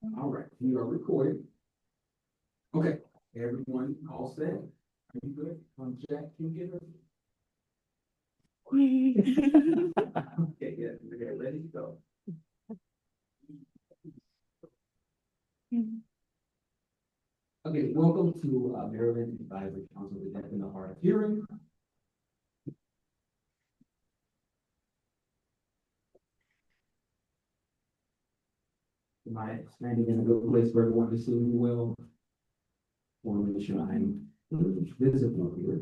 All right, we are recording. Okay, everyone all set? Are you good? Jack, can you get her? Okay, yeah, we're ready to go. Okay, welcome to Maryland Advisory Council of the Deaf and the Hard of Hearing. Am I standing in a good place for everyone to see me well? Want to make sure I'm visible here.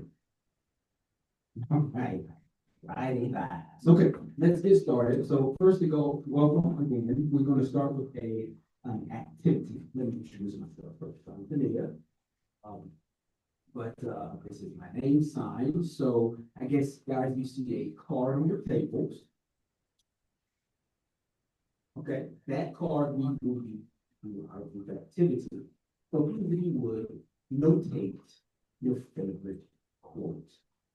All right. Righty vibes. Okay, let's get started. So first to go, welcome again. We're going to start with an activity. Let me introduce myself first. I'm Tania. This is my name sign. So I guess guys, you see a card on your tables. Okay, that card we will be doing our group activity. So we would notate your favorite quote.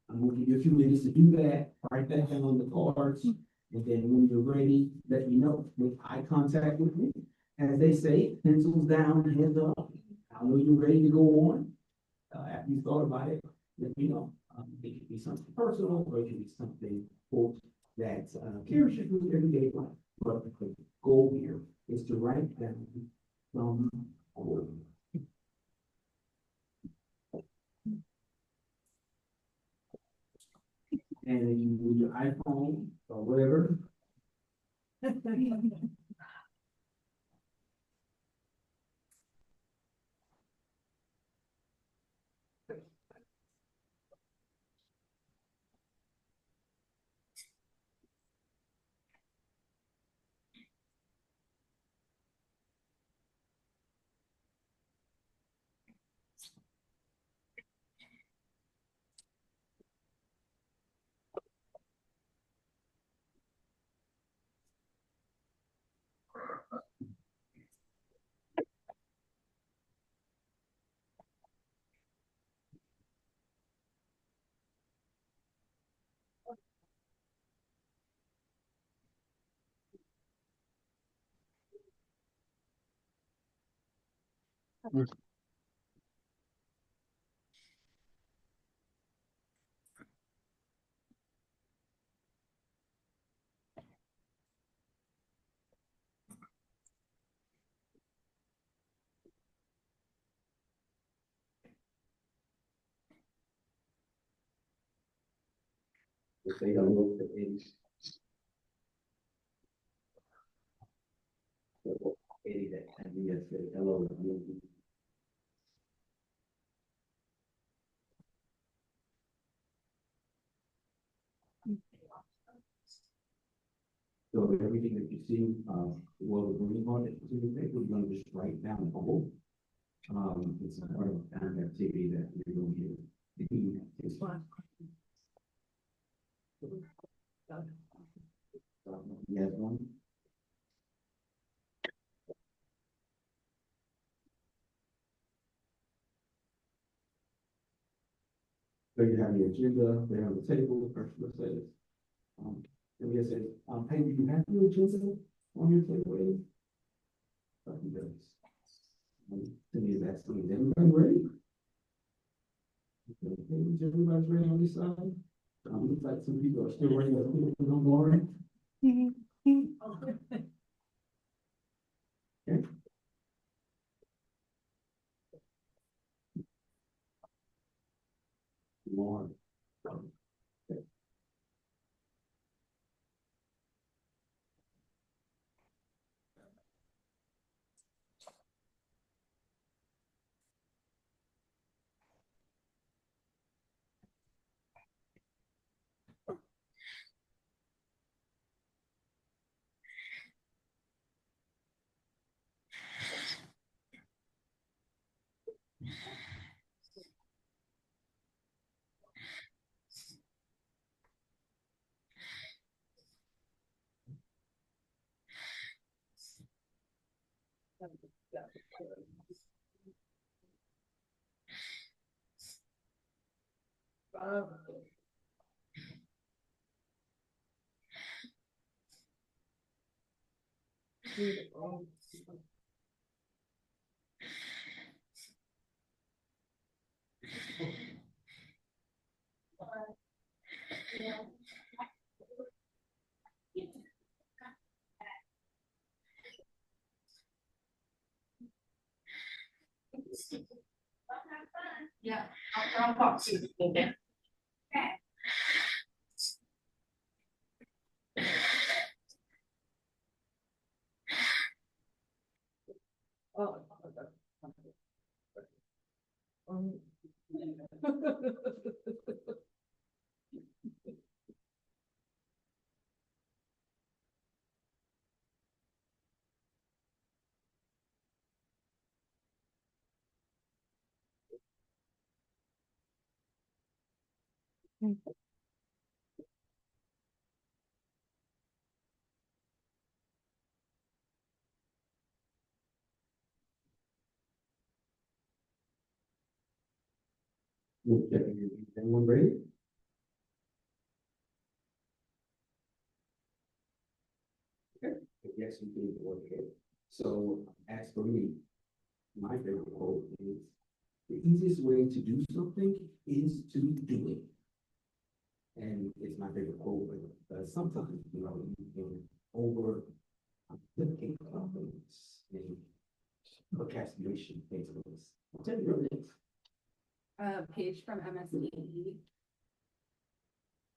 I'm going to give you a few minutes to do that. Write that down on the cards. And then when you're ready, let me know. Make eye contact with me. As they say, pencils down, hands up. I know you're ready to go on. After you thought about it, let me know. It could be something personal or it could be something quote that carries you through everyday life. But the goal here is to write down some quote. And then you use your iPhone or whatever. If they don't look at age. Eddie that time we had said hello. So everything that you see, well, the green part that you see, we're going to just write down the whole. It's a part of the kind of activity that we're going to do. Yes, one. So you have the agenda there on the table. First, let's say, and we said, hey, do you have your agenda on your table? He does. To me, that's is everybody ready? Okay, is everybody ready on this side? Looks like some people are still ready to put on board. Okay. More. Okay. Yeah, I'll talk to you. Okay. Oh. Okay, everyone ready? Okay, yes, you can go ahead. So as for me, my favorite quote is, the easiest way to do something is to do it. And it's my favorite quote, but sometimes, you can over duplicate things and procrastination takes place. I'll tell you real next. Page from MSDE.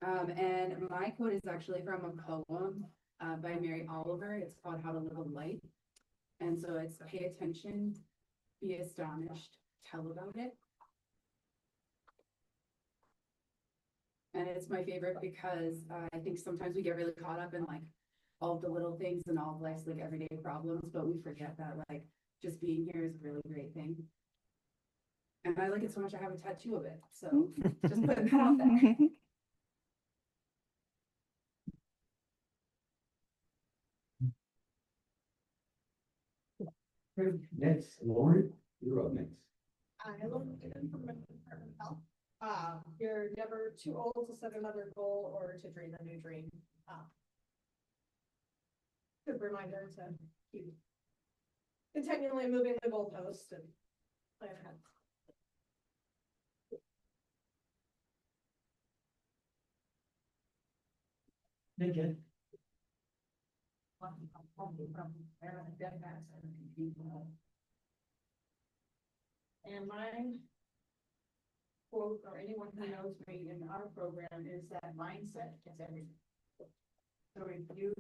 And my quote is actually from a poem by Mary Oliver. It's called How to Live a Life. And so it's pay attention, be astonished, tell about it. And it's my favorite because I think sometimes we get really caught up in like all of the little things and all of life's like everyday problems, but we forget that like just being here is a really great thing. And I like it so much I have a tattoo of it. So just putting that out there. Next, Lauren, you're up next. I love it from the Department of Health. You're never too old to set another goal or to dream a new dream. Good reminder to keep continually moving the goalpost and plan ahead. Thank you. And my quote, or anyone who knows me in our program, is that mindset is everything. So if you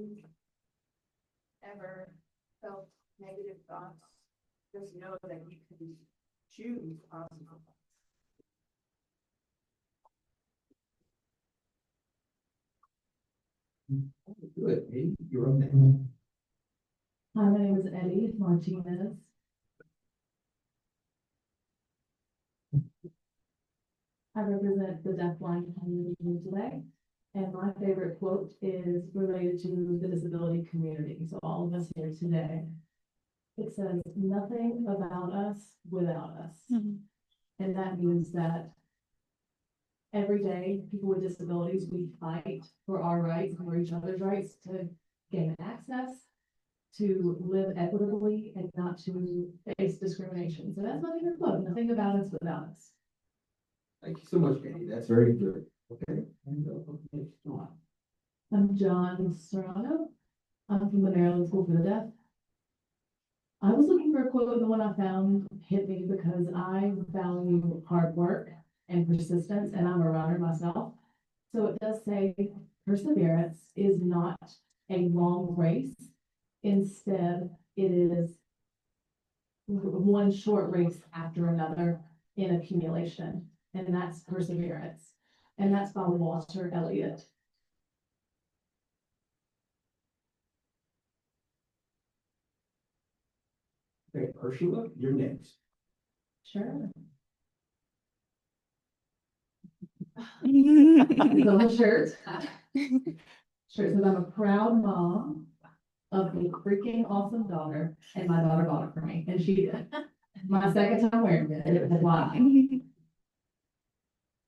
ever felt negative thoughts, just know that you can choose positive thoughts. Good, Eddie, you're up next. Hi, my name is Eddie Martinez. I represent the deafblind community here today, and my favorite quote is related to the disability community, so all of us here today. It says, "Nothing about us without us." And that means that every day, people with disabilities, we fight for our rights, for each other's rights to gain access, to live equitably, and not to face discrimination. So that's my favorite quote, "Nothing about us without us." Thank you so much, Eddie, that's very good. Okay, and next, John. I'm John Serrano. I'm from the Maryland School for the Deaf. I was looking for a quote, and the one I found hit me because I value hard work and persistence, and I'm a runner myself. So it does say perseverance is not a long race. Instead, it is one short race after another in accumulation, and that's perseverance. And that's by Walter Elliott. Okay, Ursula, you're next. Sure. So the shirt. Shirt says, "I'm a proud mom of a freaking awesome daughter," and my daughter bought it for me, and she did. My second time wearing it, and it was why.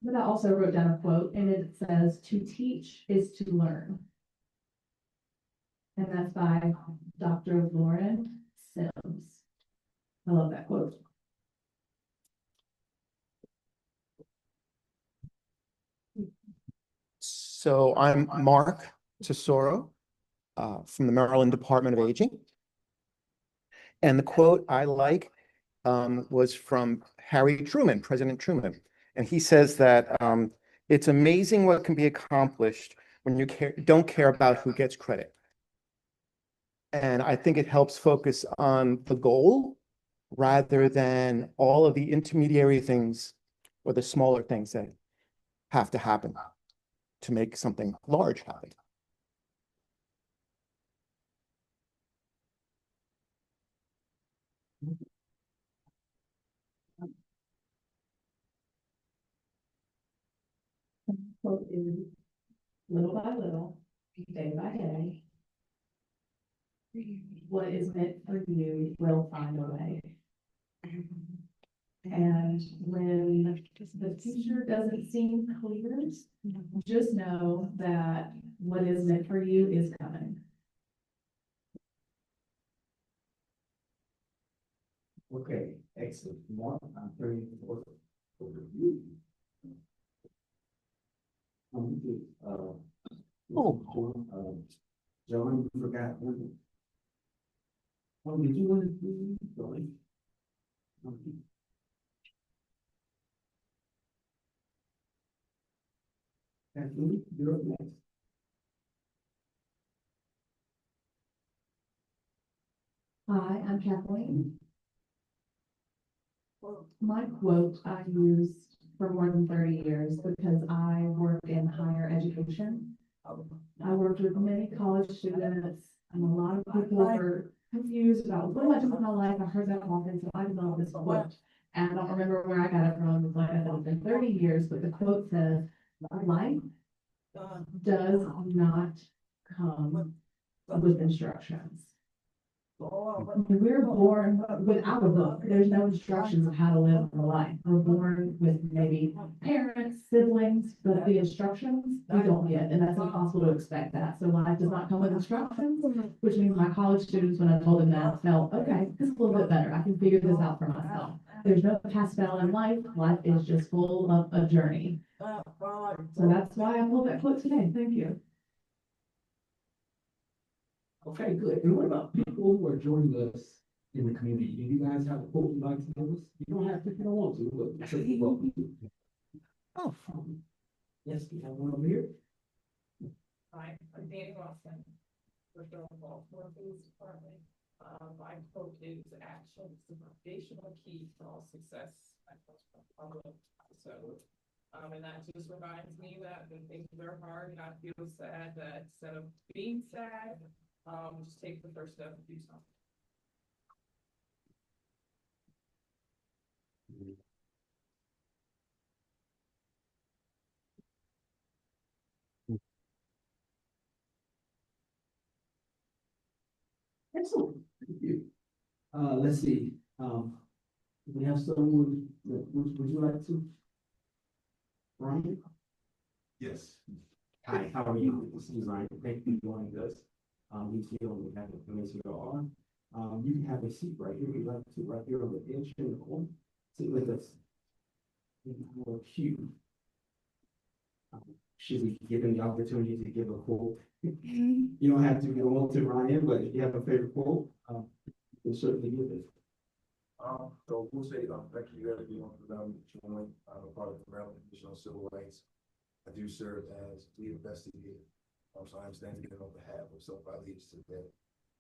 But I also wrote down a quote, and it says, "To teach is to learn." And that's by Dr. Lauren Sims. I love that quote. I'm Mark Tesoro from the Maryland Department of Aging. And the quote I like was from Harry Truman, President Truman. And he says that it's amazing what can be accomplished when you don't care about who gets credit. And I think it helps focus on the goal rather than all of the intermediary things or the smaller things that have to happen to make something large happen. Quote is little by little, day by day. What is meant for you will find a way. And when the future doesn't seem clear, just know that what is meant for you is coming. Okay, excellent. Mark, I'm turning it over to you. John, you forgot one. Oh, did you want to do going? Kathleen, you're up next. Hi, I'm Kathleen. My quote I used for more than 30 years because I work in higher education. I worked with many college students, and a lot of people were confused about what do I do with my life. I heard that often, so I developed this quote. And I don't remember where I got it from. Like I said, it's been 30 years, but the quote says, life does not come with instructions. We're born without a book. There's no instructions of how to live a life. We're born with maybe parents, siblings, but the instructions we don't get, and that's impossible to expect that. So life does not come with instructions, which means my college students, when I told them that, felt, okay, this is a little bit better. I can figure this out for myself. There's no pass fail in life. Life is just full of a journey. So that's why I pulled that quote today. Thank you. Okay, good. And what about people who are joining us in the community? Do you guys have a quote you'd like to give us? You don't have to if you don't want to, but so you're welcome to. Oh, Yes, we have one over here. Hi, I'm Danny Watson, with the Baltimore Police Department. My quote is action is the foundational key to all success. So, and that just reminds me that when things are hard and I feel sad, that instead of being sad, just take the first step and do something. Excellent. Thank you. Let's see. We have someone, would you like to? Ryan? Yes. Hi, how are you? This is Ryan. Thank you for joining us. We feel we have a place here on. You can have a seat right here. We'd like to right here on the bench in the corner. Sit with us. Cue. Should we give him the opportunity to give a quote? You don't have to go on to Ryan, but if you have a favorite quote, you can certainly give it. So we'll say, thank you everyone for them joining, part of the Maryland Commission on Civil Rights. I do serve as lead investigator. So I'm standing here on behalf of some of our leaders today.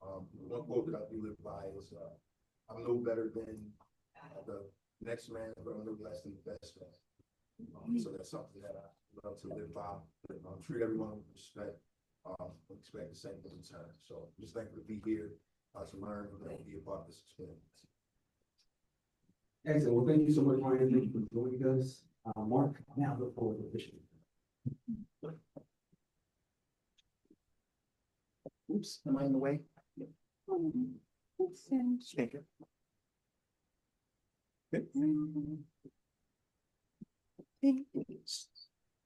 One quote that I do live by is, I'm no better than the next man, but I'm no less than the best man. So that's something that I love to live by, treat everyone with respect, expect the same in return. So I'm just thankful to be here, to learn and be a part of this experience. Excellent. Well, thank you so much, Ryan. Thank you for joining us. Mark, now look forward to fishing. oops, am I in the way? Oops, thank you.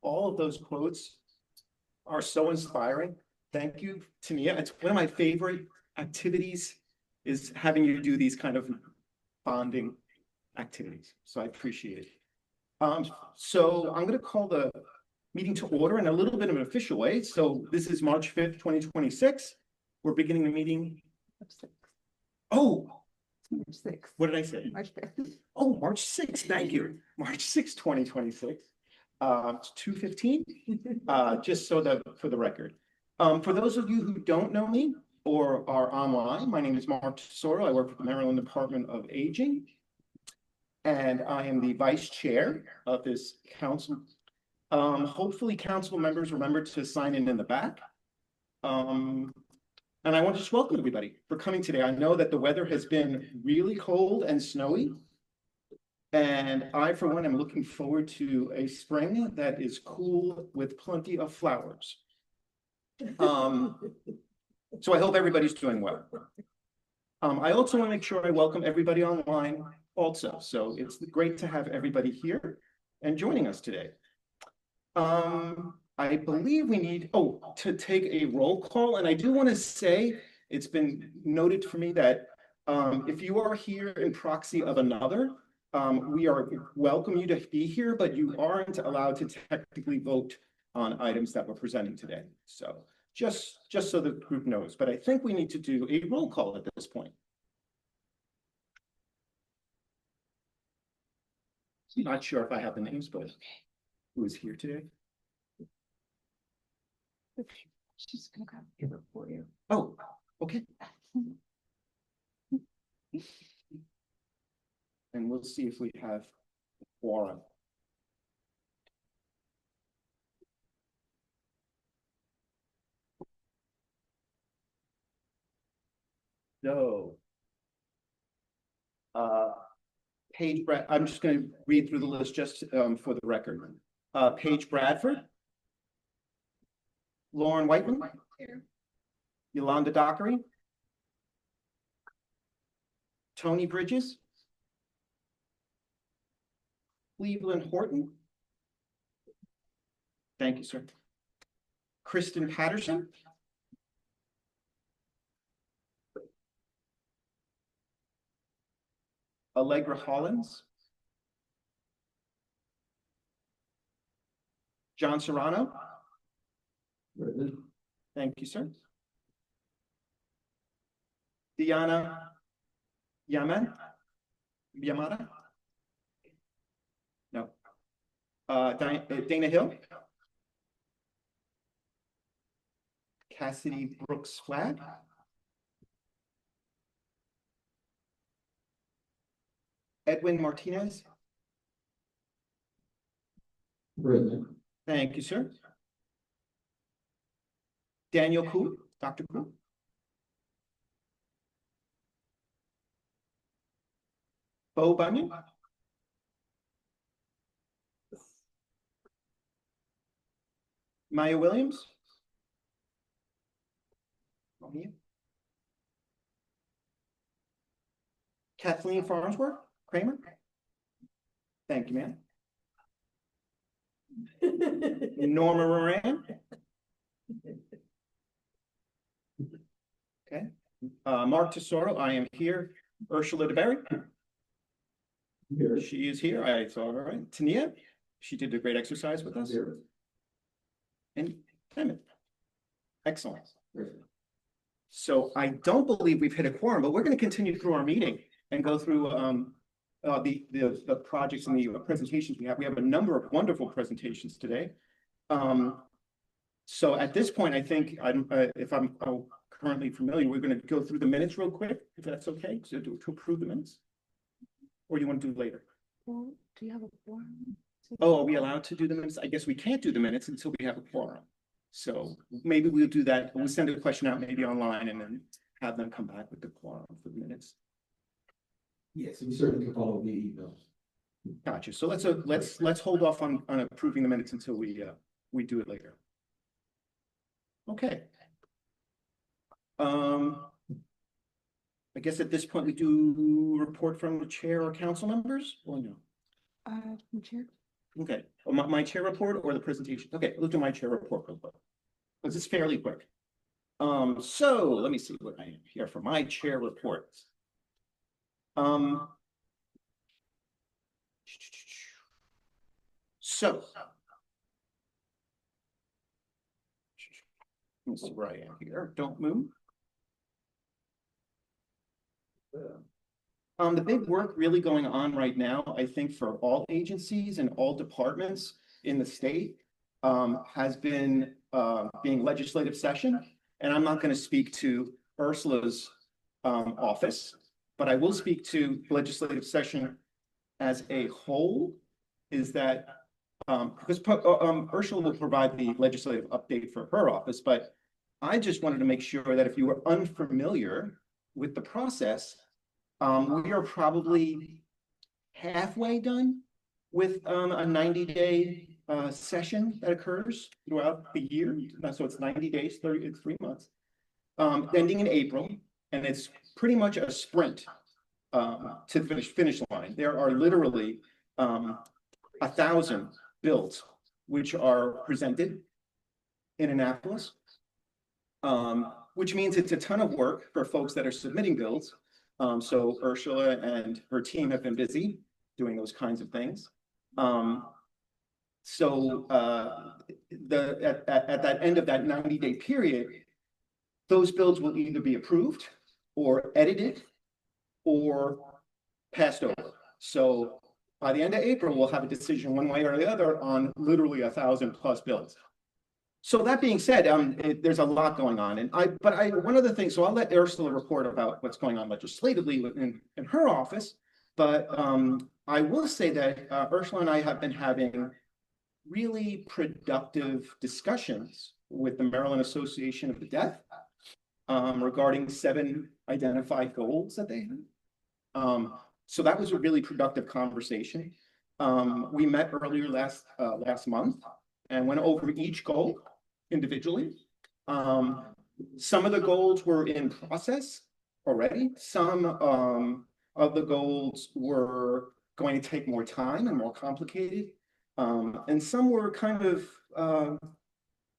All of those quotes are so inspiring. Thank you, Tania. It's one of my favorite activities is having you do these kind of bonding activities. So I appreciate it. So I'm going to call the meeting to order in a little bit of an official way. So this is March 5th, 2026. We're beginning the meeting. Oh, March 6th. what did I say? March 5th. Oh, March 6th. Thank you. March 6th, 2026. It's 2:15. Just so that for the record. For those of you who don't know me or are online, my name is Mark Tesoro. I work for the Maryland Department of Aging. And I am the vice chair of this council. Hopefully council members remember to sign in the back. And I want to just welcome everybody for coming today. I know that the weather has been really cold and snowy. And I, for one, am looking forward to a spring that is cool with plenty of flowers. So I hope everybody's doing well. I also want to make sure I welcome everybody online also. So it's great to have everybody here and joining us today. I believe we need, to take a roll call. And I do want to say, it's been noted for me that if you are here in proxy of another, we welcome you to be here, but you aren't allowed to technically vote on items that we're presenting today. So just so the group knows, but I think we need to do a roll call at this point. Not sure if I have the names, but who is here today? She's gonna grab it for you. Oh, okay. And we'll see if we have a quorum. So, Paige Brad, I'm just going to read through the list just for the record. Paige Bradford, Lauren Whiteman, Yolanda Dockery, Tony Bridges, Cleveland Horton. Thank you, sir. Kristen Patterson. Allegra Hollins. John Serrano. Thank you, sir. Diana Yamada? No. Dana Hill. Cassidy Brooks Flagg. Edwin Martinez. Present. Thank you, sir. Daniel Koo, Dr. Koo. Bo Bunyan. Maya Williams. Kathleen Farnsworth, Kramer. Thank you, ma'am. Norma Moran. Okay. Mark Tesoro, I am here. Ursula DeBerry. Here. She is here. I saw her, right? Tania, she did a great exercise with us. Here. And Clement. Excellent. So I don't believe we've hit a quorum, but we're going to continue through our meeting and go through the projects and the presentations we have. We have a number of wonderful presentations today. So at this point, I think if I'm currently familiar, we're going to go through the minutes real quick, if that's okay, to approve the minutes. Or you want to do later? Well, do you have a form? Oh, are we allowed to do the minutes? I guess we can't do the minutes until we have a quorum. So maybe we'll do that. We'll send a question out maybe online and then have them come back with the quorum for the minutes. Yes, we certainly can follow the email. Gotcha. So let's hold off on approving the minutes until we do it later. Okay. I guess at this point we do report from the chair or council members or no? Chair. Okay, my chair report or the presentation? Okay, we'll do my chair report real quick. Because it's fairly quick. So let me see what I am here for my chair report. So Let's see where I am here. Don't move. The big work really going on right now, I think, for all agencies and all departments in the state, has been being legislative session. And I'm not going to speak to Ursula's office, but I will speak to legislative session as a whole. Is that because Ursula will provide the legislative update for her office, but I just wanted to make sure that if you were unfamiliar with the process, we are probably halfway done with a 90-day session that occurs throughout the year. So it's 90 days, it's 3 months, ending in April, and it's pretty much a sprint to the finish line. There are literally 1,000 bills which are presented in Annapolis, which means it's a ton of work for folks that are submitting bills. So Ursula and her team have been busy doing those kinds of things. At that end of that 90-day period, those bills will either be approved or edited or passed over. So by the end of April, we'll have a decision one way or the other on literally 1,000+ bills. So that being said, there's a lot going on, and one of the things. So I'll let Ursula report about what's going on legislatively in her office, but I will say that Ursula and I have been having really productive discussions with the Maryland Association of the Deaf regarding 7 identified goals that they have. So that was a really productive conversation. We met earlier last month and went over each goal individually. Some of the goals were in process already. Some of the goals were going to take more time and more complicated. And some were kind of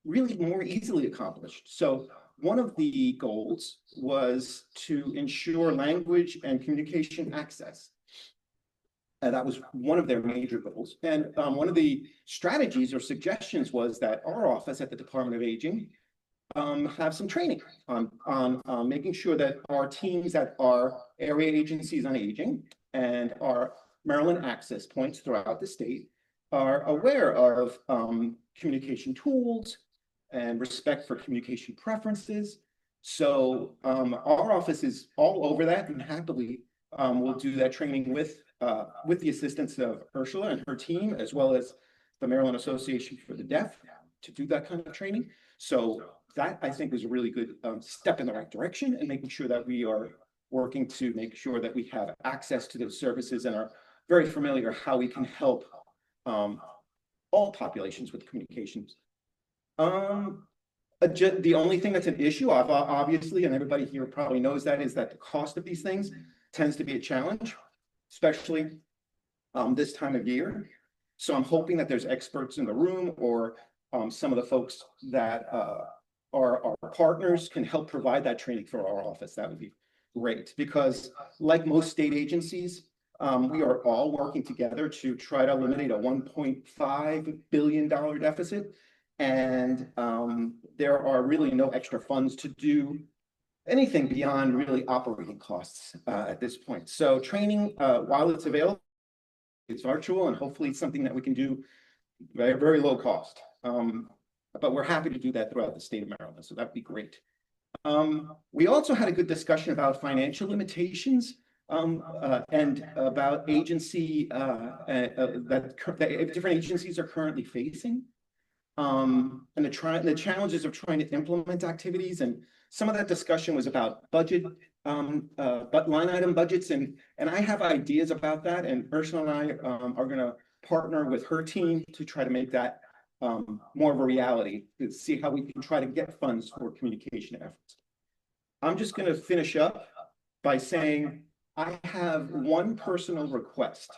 really more easily accomplished. So one of the goals was to ensure language and communication access. And that was one of their major goals. And one of the strategies or suggestions was that our office at the Department of Aging have some training on making sure that our teams at our area agencies on aging and our Maryland access points throughout the state are aware of communication tools and respect for communication preferences. So our office is all over that, and happily we'll do that training with the assistance of Ursula and her team, as well as the Maryland Association for the Deaf, to do that kind of training. So that, I think, is a really good step in the right direction, and making sure that we are working to make sure that we have access to those services and are very familiar how we can help all populations with communications. The only thing that's an issue, obviously, and everybody here probably knows that, is that the cost of these things tends to be a challenge, especially this time of year. So I'm hoping that there's experts in the room, or some of the folks that are our partners can help provide that training for our office. That would be great, because like most state agencies, we are all working together to try to eliminate a $1.5 billion deficit. And there are really no extra funds to do anything beyond really operating costs at this point. So training, while it's available, it's virtual, and hopefully it's something that we can do very, very low cost. But we're happy to do that throughout the state of Maryland, so that'd be great. We also had a good discussion about financial limitations and about agency that different agencies are currently facing. And the challenges of trying to implement activities, and some of that discussion was about budget, but line item budgets, and I have ideas about that, and Ursula and I are going to partner with her team to try to make that more of a reality, to see how we can try to get funds for communication efforts. I'm just going to finish up by saying I have one personal request,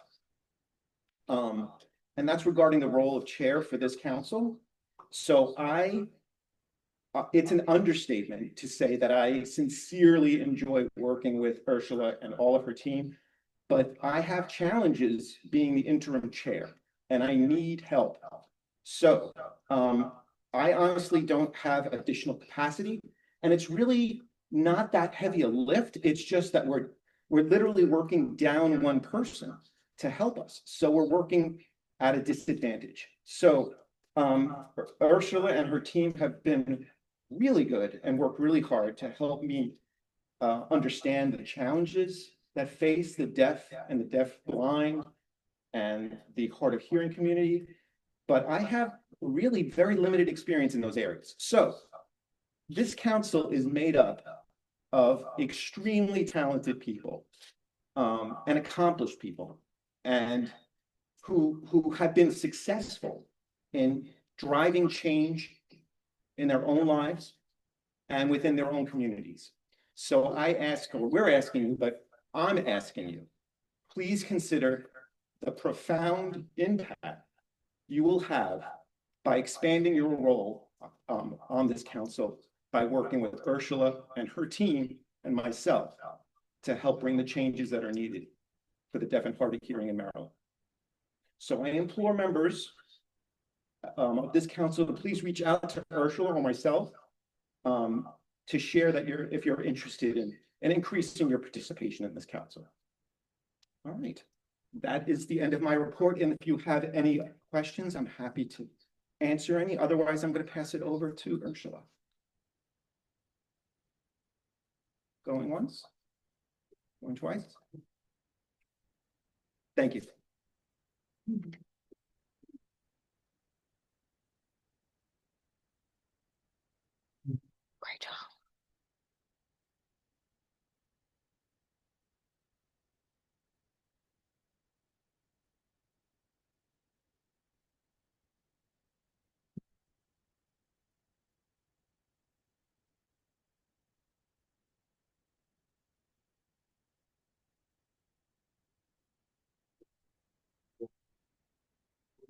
and that's regarding the role of chair for this council. So it's an understatement to say that I sincerely enjoy working with Ursula and all of her team, but I have challenges being the interim chair, and I need help. So I honestly don't have additional capacity, and it's really not that heavy a lift. It's just that we're literally working down one person to help us. So we're working at a disadvantage. So Ursula and her team have been really good and worked really hard to help me understand the challenges that face the deaf and the deaf-blind and the hard of hearing community. But I have really very limited experience in those areas. So this council is made up of extremely talented people and accomplished people, and who have been successful in driving change in their own lives and within their own communities. So I ask, or we're asking you, but I'm asking you, please consider the profound impact you will have by expanding your role on this council, by working with Ursula and her team and myself to help bring the changes that are needed for the deaf and hard of hearing in Maryland. So I implore members of this council to please reach out to Ursula or myself to share that if you're interested in increasing your participation in this council. All right, that is the end of my report. And if you have any questions, I'm happy to answer any. Otherwise, I'm going to pass it over to Ursula. Going once, going twice. Thank you. Great job.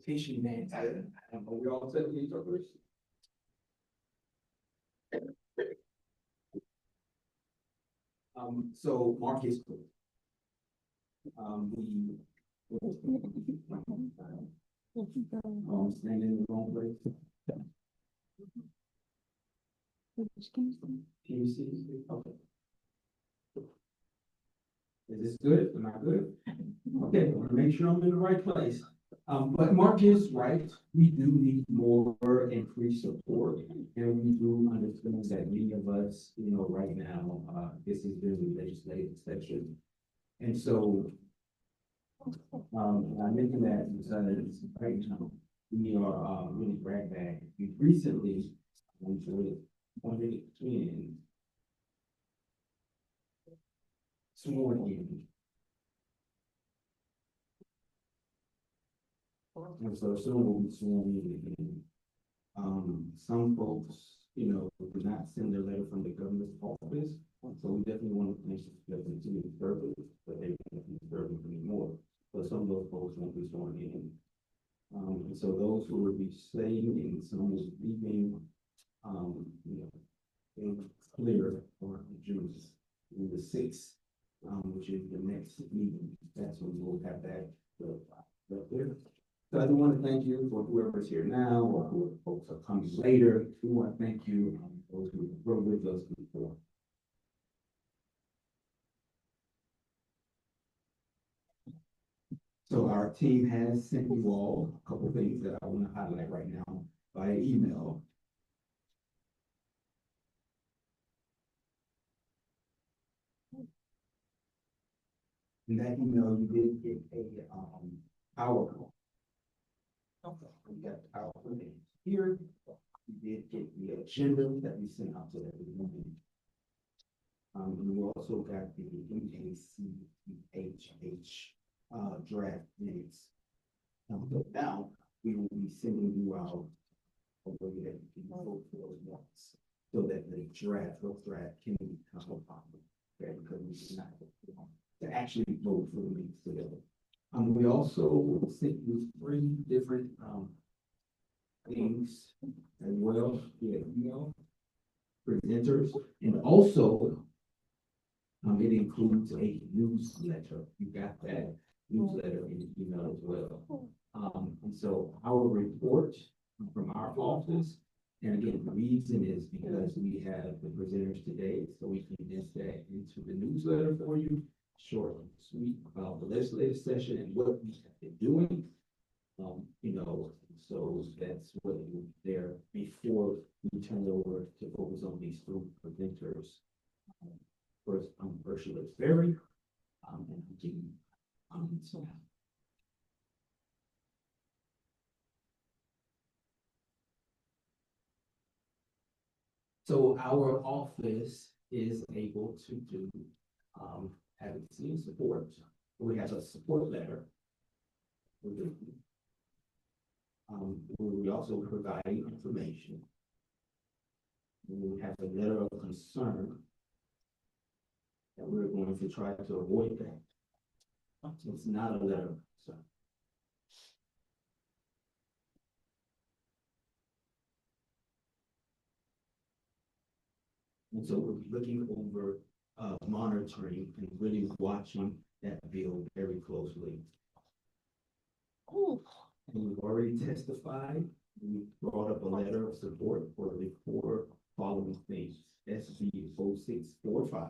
Patient man, I don't know, we all said these are first. So Marcus. Standing in the wrong place. Can you see? Okay. Is this good? Am I good? Okay, I want to make sure I'm in the right place. But Mark is right. We do need more increased support, and we do understand that many of us, right now, this is during the legislative session. And so, I mentioned that because right now, we are, really brag back. We recently, appointed in sworn in. And so soon we'll be sworn in again. Some folks, do not send their letter from the governor's office. So we definitely want to finish the continue to serve it, but they won't be serving anymore. So some of those folks won't be sworn in. And so those who will be staying and some will be leaving, it's clear for June the 6th, which is the next meeting. That's when we'll have that. So I do want to thank you for whoever's here now or who folks are coming later. We want to thank you, those who were with us before. So our team has sent you all a couple of things that I want to highlight right now by email. In that email, you did get a PowerPoint. Okay. We got the PowerPoint here. You did get the agenda that we sent out to everyone. We also got the MACDHH draft minutes. Now we will be sending you out a way that you can vote for those ones, so that the draft can become popular. Okay, because we do not to actually vote for the minutes together. We also sent you 3 different things as well, presenters, and also it includes a newsletter. You got that newsletter in the email as well. And so our report from our office And again, the reason is because we have the presenters today, so we can get that into the newsletter for you. Short and sweet about the legislative session and what we have been doing. So that's what will be there before we turn it over to focus on these three presenters. First, Ursula Ferry, and Jim. So our office is able to do advocacy and support. We have a support letter. We also provide information. We have a letter of concern that we're going to try to avoid that. So it's not a letter of concern. And so we're looking over monitoring and really watching that bill very closely. And we've already testified. We brought up a letter of support for the four following things. SB 0645.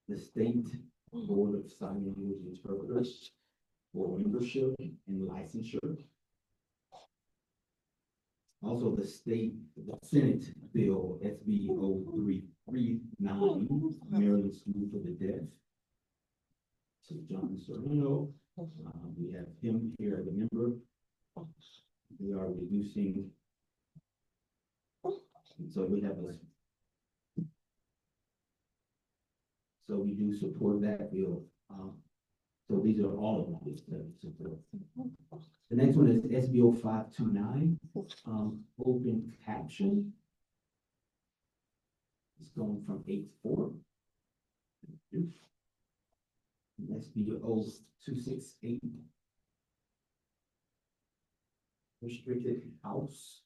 The State Board of Sign Language Interpreters for membership and licensure. Also, the Senate Bill SB 0339, Maryland School for the Deaf. So John Serrano, we have him here as a member. We are reducing. So we have so we do support that bill. So these are all of them that support. The next one is SBO 529, open caption. It's going from 8-4. SBO 268, restricted house.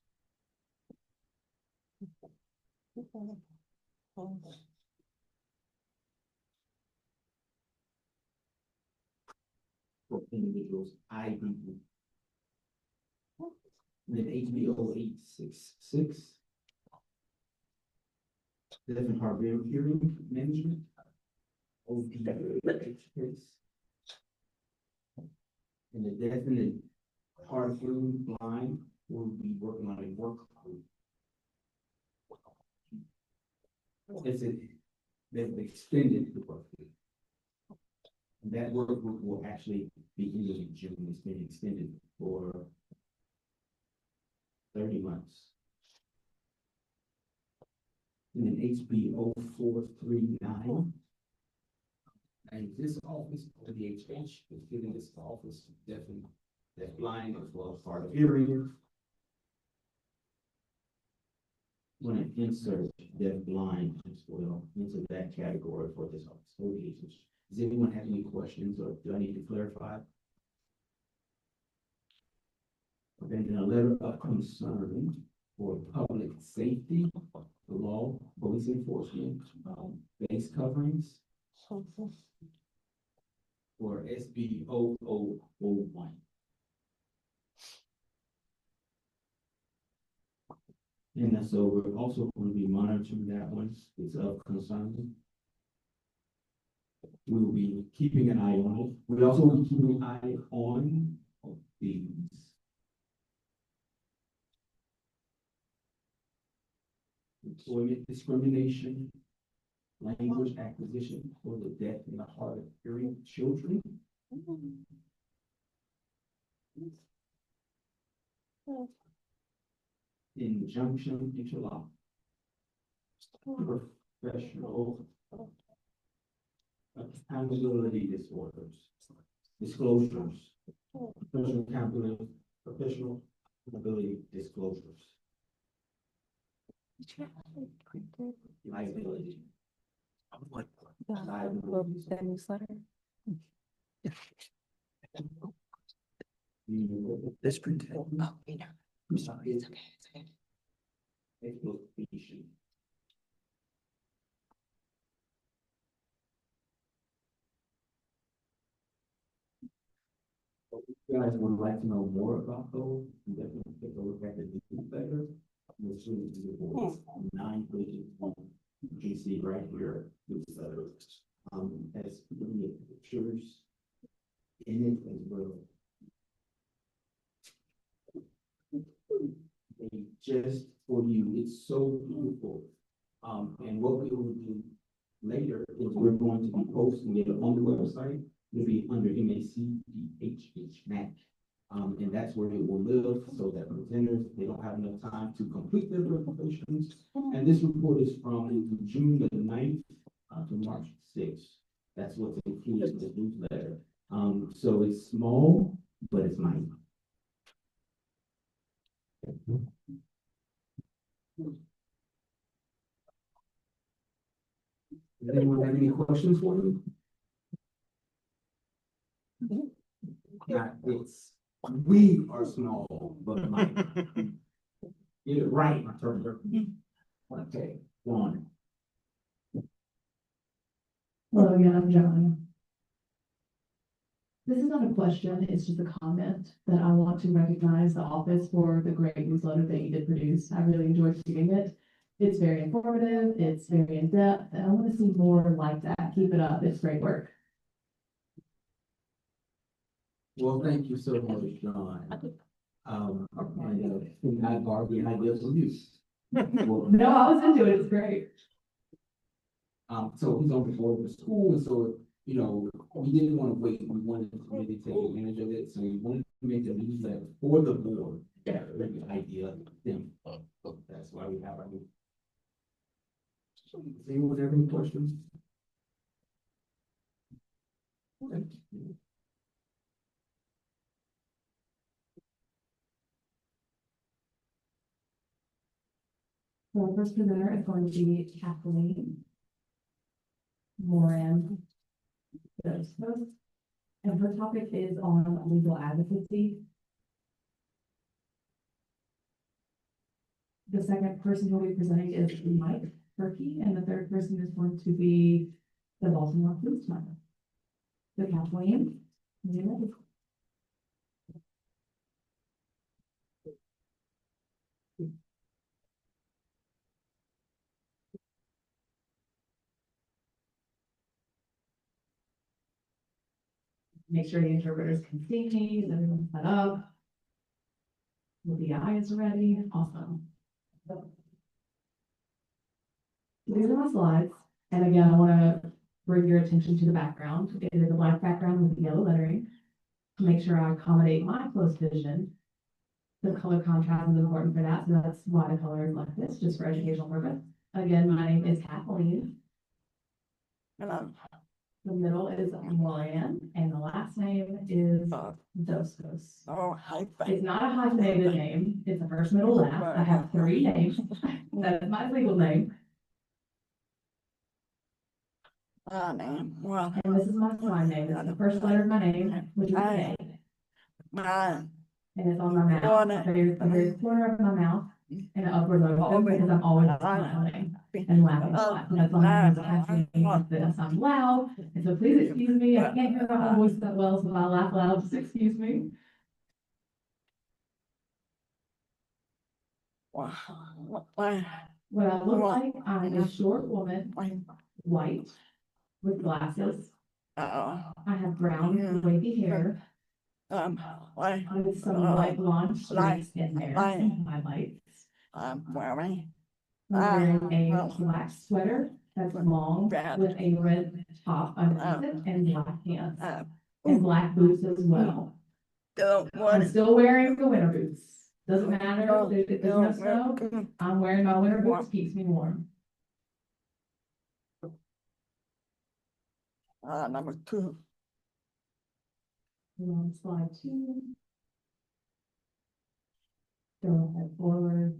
For individuals, ID. And then HBO 866. Deaf and hard of hearing management. ODHS. And the deaf and hard of hearing blind will be working on a work group. They've extended the work group. And that work group will actually be in June. It's been extended for 30 months. And then HBO 439. And this office, ODHH, is giving this office deaf blind as well as hard of hearing. Want to insert deaf blind as well into that category for this office, ODHH. Does anyone have any questions or do I need to clarify? Okay, then a letter of concern for public safety, the law, police enforcement, base coverings. For SB 0001. And so we're also going to be monitoring that one. It's of concern. We will be keeping an eye on it. We also will be keeping an eye on these. Employment discrimination, language acquisition for the deaf and the hard of hearing children. Injunction interlock. Professional accountability disorders. Disclosures. Professional accountability disclosures. Liability. The newsletter. This printed. Oh, we know. I'm sorry. It's okay. It's okay. Exploitation. If you guys would like to know more about those, you definitely take a look at the newsletter. Which is the board, 9 pages long. You can see right here, this, as many pictures in it as well. And just for you, it's so beautiful. And what we will do later is we're going to be posting it on the website. It'll be under MACDHH MAC. And that's where it will live, so that presenters, they don't have enough time to complete their presentations. And this report is from June the 9th to March 6th. That's what's included in the newsletter. So it's small, but it's mighty. Does anyone have any questions for me? We are small, but mighty. Get it right, Turner. Okay, one. Hello again, I'm John. This is not a question, it's just a comment that I want to recognize the office for the great newsletter that you did produce. I really enjoyed reading it. It's very informative, it's very in-depth, and I want to see more like that. Keep it up, it's great work. Well, thank you so much, John. And I borrowed the idea from you. Well, No, I was into it, it's great. so he's on the board of the school, and so, you know, we didn't want to wait, we wanted to really take advantage of it, so we wanted to make a newsletter for the board. Yeah, the idea of them. That's why we have our new. Does anyone have any questions? Okay. So our first presenter is going to be Kathleen Moran. And her topic is on legal advocacy. The second person who will be presenting is Mike Turkey, and the third person is going to be the Baltimore Police Department. So Kathleen, you ready? Make sure the interpreters can see me, everyone's set up. The eyes ready, awesome. These are my slides, and again, I want to bring your attention to the background. It is a black background with yellow lettering to make sure I accommodate my close vision. The color contrast is important for that, so that's why the color is like this, just for educational purpose. Again, my name is Kathleen. Hello. The middle is Moran, and the last name is Dostos. Oh, hi. It's not a hyphenated name, it's a first, middle, last. I have 3 names. That is my legal name. Name. Well, And this is my sign name. It's the first letter of my name, which is K. mine. And it's on my mouth, the very corner of my mouth, and upward motion, because I'm always smiling and laughing a lot. And that's on my hands, actually like this. I'm loud, and so please excuse me. I can't hear my own voice that well, so if I laugh loud, just excuse me. Wow. What I look like, I'm a short woman, white, with glasses. I have brown, wavy hair. With some light blonde streaks in there, some highlights. I'm wearing I'm wearing a black sweater that's long with a red top underneath it and black pants and black boots as well. I'm still wearing the winter boots. Doesn't matter if there's no snow. I'm wearing my winter boots, keeps me warm. number 2. And on slide 2. Go ahead forward.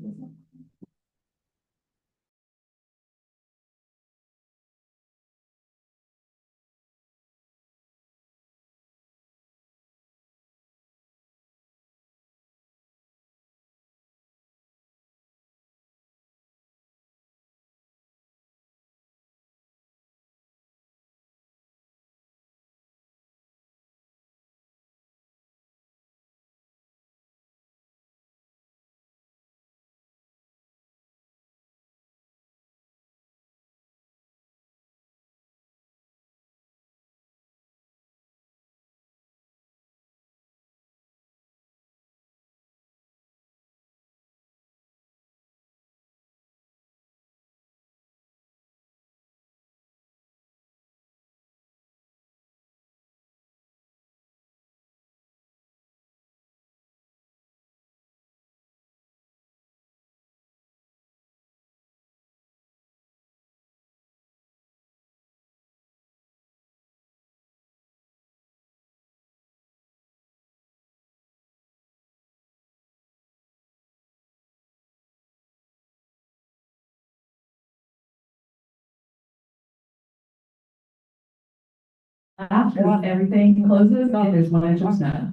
After everything closes and there's 1 inch of snow.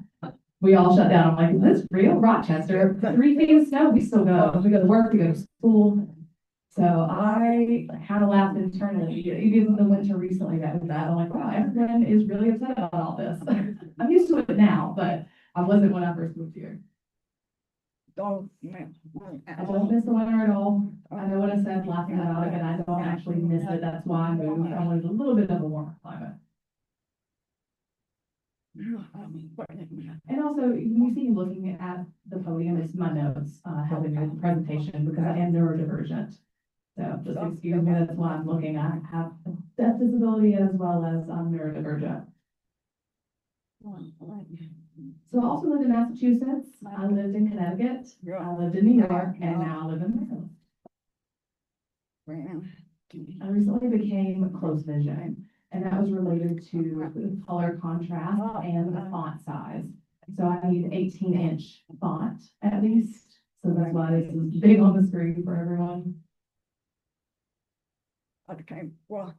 We all shut down. I'm like, that's real Rochester, 3 feet of snow, we still go. We go to work, we go to school. So I had a laugh internally, even in the winter recently that was that. I'm like, wow, everyone is really upset about all this. I'm used to it now, but I wasn't when I first moved here. Don't. I don't miss the winter at all. I know what I said laughing about it, but I don't actually miss it. That's why I moved. I wanted a little bit of a warmer climate. And also, you see me looking at the podium, it's my notes, helping me with the presentation because I am neurodivergent. So just excuse me, that's why I'm looking. I have a deaf disability as well as I'm neurodivergent. So I also lived in Massachusetts, I lived in Connecticut, I lived in New York, and now I live in Maryland. I recently became close vision, and that was related to the color contrast and the font size. So I need 18-inch font at least, so that's why this is big on the screen for everyone. Okay, well.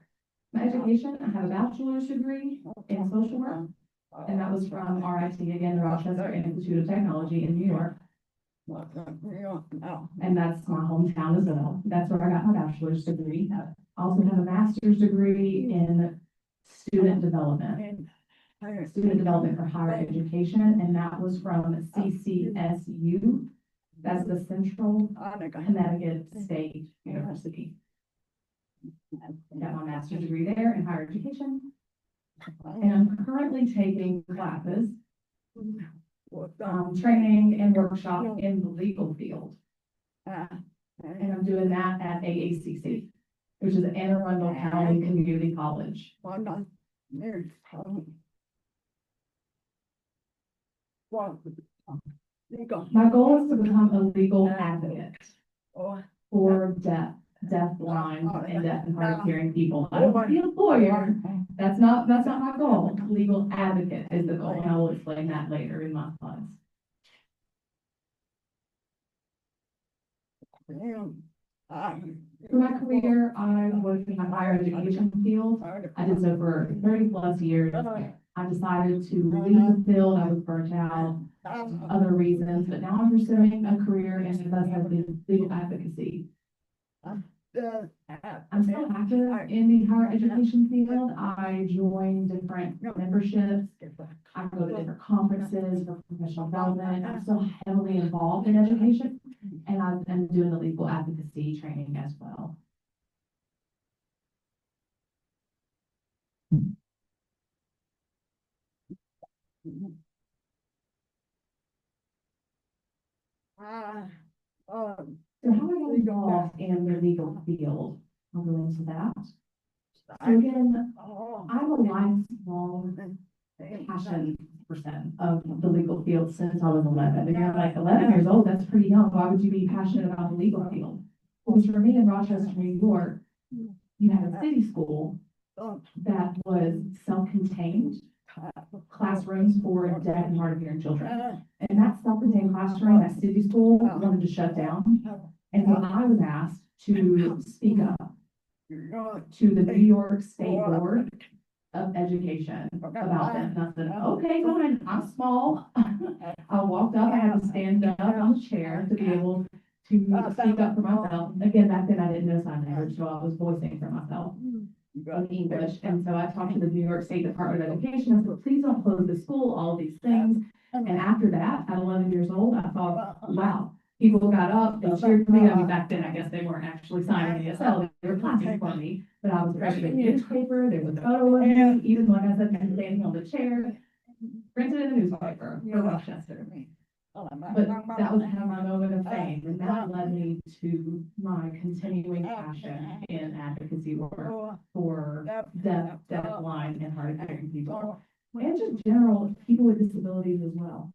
My education, I have a bachelor's degree in social work, and that was from RIT, again, the Rochester Institute of Technology in New York. And that's my hometown as well. That's where I got my bachelor's degree. I also have a master's degree in student development for higher education, and that was from CCSU. That's the Central Connecticut State University. Got my master's degree there in higher education. And I'm currently taking classes, training and workshop in the legal field. And I'm doing that at AACC, which is Anne Arundel County Community College. My goal is to become a legal advocate for deaf, blind, and deaf and hard of hearing people. I don't want to be a lawyer. That's not my goal. Legal advocate is the goal, and I will explain that later in my slides. For my career, I worked in the higher education field. I did so for 30+ years. I decided to leave the field. I was burnt out, other reasons, but now I'm pursuing a career in, as I said, legal advocacy. I'm still active in the higher education field. I join different memberships. I go to different conferences for professional development. I'm still heavily involved in education, and I'm doing the legal advocacy training as well. So how do I get involved in the legal field? I'll go into that. So again, I'm a lifelong passion person of the legal field since I was 11. And you're like, 11 years old, that's pretty young. Why would you be passionate about the legal field? Because for me in Rochester, New York, you had a city school that was self-contained classrooms for deaf and hard of hearing children. And that self-contained classroom, that city school wanted to shut down. And so I was asked to speak up to the New York State Board of Education about that. And I said, okay, fine, I'm small. I walked up, I had to stand up on the chair to be able to speak up for myself. Again, back then I didn't know sign language, so I was voicing for myself in English. And so I talked to the New York State Department of Education. I said, please don't close the school, all these things. And after that, at 11 years old, I thought, wow, people got up, they cheered for me. I mean, back then, I guess they weren't actually signing ASL, they were clapping for me. But I was printed in the newspaper, there was a photo of me, even like I said, standing on the chair, printed in the newspaper for Rochester. But that was kind of my moment of fame, and that led me to my continuing passion in advocacy work for deaf, blind, and hard of hearing people, and just general people with disabilities as well.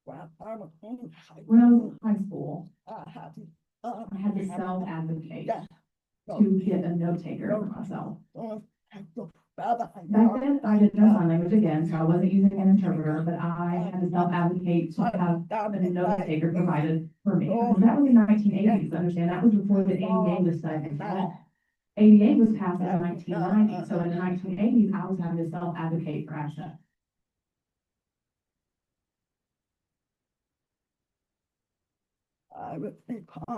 When I was in high school, I had to self-advocate to get a note taker for myself. Back then, I didn't know sign language again, so I wasn't using an interpreter, but I had to self-advocate to have a note taker provided for me. Because that was in the 1980s, understand? That was before the ADA was studied at all. ADA was passed in 1990, so in the 1980s, I was having to self-advocate for access. I would think. I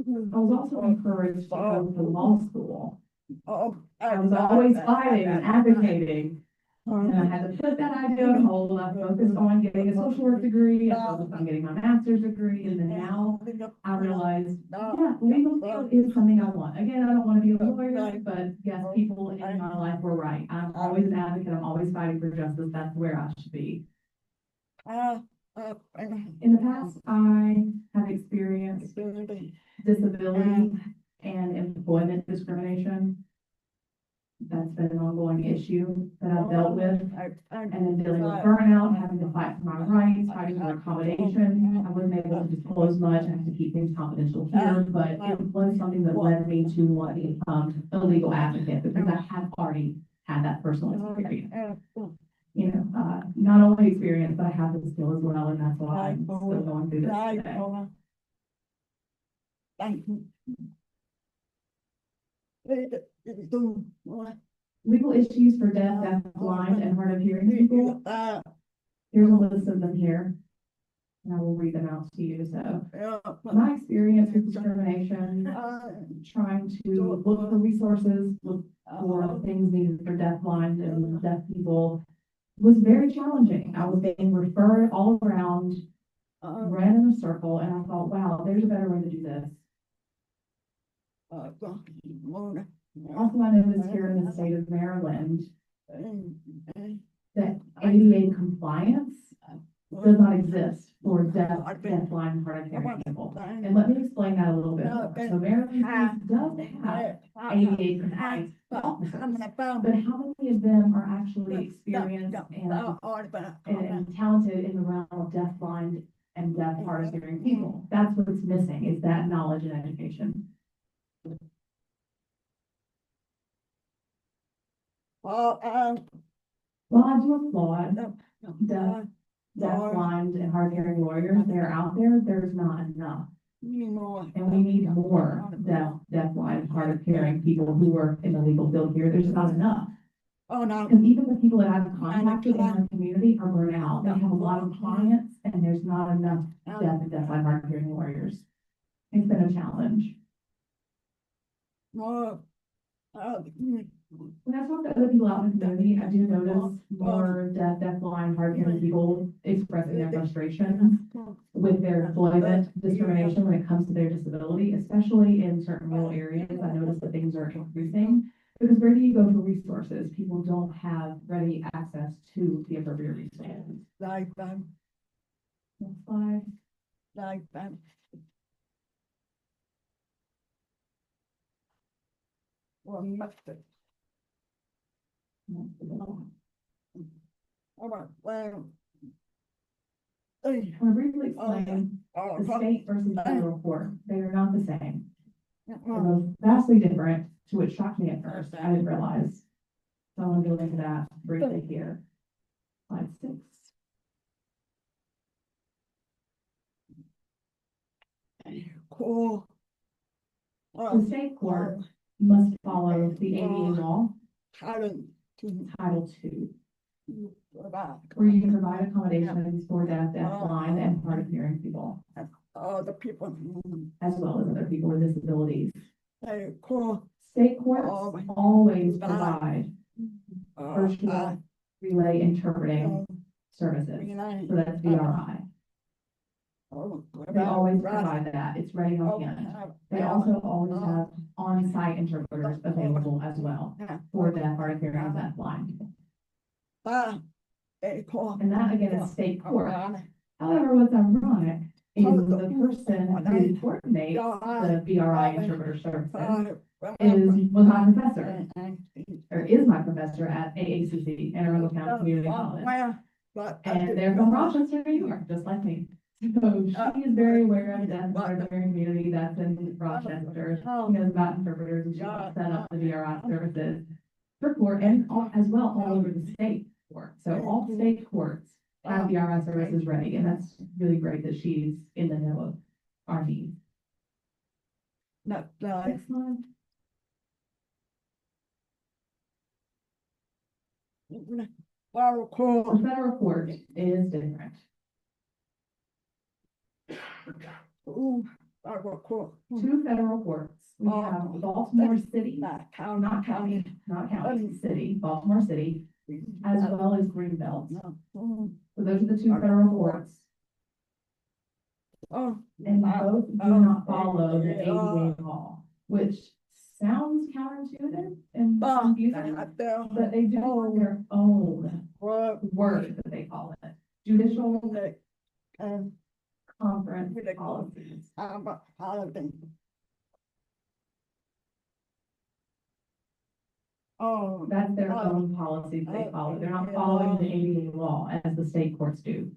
was also encouraged to go to law school. I was always fighting and advocating, and I had to put that idea on hold. I focused on getting a social work degree, I focused on getting my master's degree, and then now I realized, yeah, legal field is something I want. Again, I don't want to be a lawyer, but yes, people in my life were right. I'm always an advocate, I'm always fighting for justice, that's where I should be. In the past, I have experienced disability and employment discrimination. That's been an ongoing issue that I've dealt with. And then dealing with burnout, having to fight for my rights, fighting for accommodation. I wasn't able to disclose much, I have to keep things confidential here, but it was something that led me to want to become a legal advocate because I have already had that personal experience. You know, not only experience, but I have the skill as well, and that's why I'm still going through this today. Thank you. Legal issues for deaf, blind, and hard of hearing people. Here's a list of them here. And I will read them out to you. So my experience with discrimination, trying to look for resources, look for things needed for deaf, blind, and deaf people was very challenging. I was being referred all around, ran in a circle, and I thought, wow, there's a better way to do this. Also, I noticed here in the state of Maryland that ADA compliance does not exist for deaf, blind, and hard of hearing people. And let me explain that a little bit more. So Maryland does have ADA compliance officers, but how many of them are actually experienced and talented in the realm of deaf, blind, and deaf, hard of hearing people? That's what's missing, is that knowledge and education. Well, I do applaud deaf, blind, and hard of hearing lawyers. They're out there, there's not enough. And we need more deaf, blind, and hard of hearing people who work in the legal field here. There's not enough. Because even the people that I've contacted in my community are burnt out. They have a lot of clients, and there's not enough deaf, blind, hard of hearing lawyers. It's been a challenge. When I talk to other people out in the community, I do notice more deaf, blind, hard of hearing people expressing their frustration with their employment discrimination when it comes to their disability, especially in certain rural areas. I notice that things are increasing because where do you go for resources? People don't have ready access to the appropriate resources. Next slide. I want to briefly explain the state versus federal court. They are not the same. They're both vastly different, to which shocked me at first. I didn't realize. So I want to go into that briefly here. Slide 6. Cool. The state court must follow the ADA law, Title II, where you can provide accommodations for deaf, blind, and hard of hearing people, The people. as well as other people with disabilities. Cool. State courts always provide virtual relay interpreting services, so that's VRI. They always provide that, it's ready on hand. They also always have on-site interpreters available as well for deaf, hard of hearing, and deaf, blind. And that again is state court. However, what's ironic is the person who coordinates the VRI interpreter services was my professor, or is my professor at AACC, Anne Arundel County Community College. And they're from Rochester, New York, just like me. So she is very aware of the deaf and hard of hearing community that's in Rochester. She knows about interpreters, and she helped set up the VRI services for court and as well all over the state court. So all state courts have VRI services ready, and that's really great that she's in the know of our needs. Next slide. federal The court, federal court is different. federal court. Two federal courts. We have Baltimore City, Not not county, not county, city, Baltimore City, as well as Greenbelt. So those are the two federal courts, Oh. and both do not follow the ADA law, which sounds counterintuitive and confusing, but they do have their own word that they call it, judicial conference policies. Oh. That's their own policies they follow. They're not following the ADA law as the state courts do.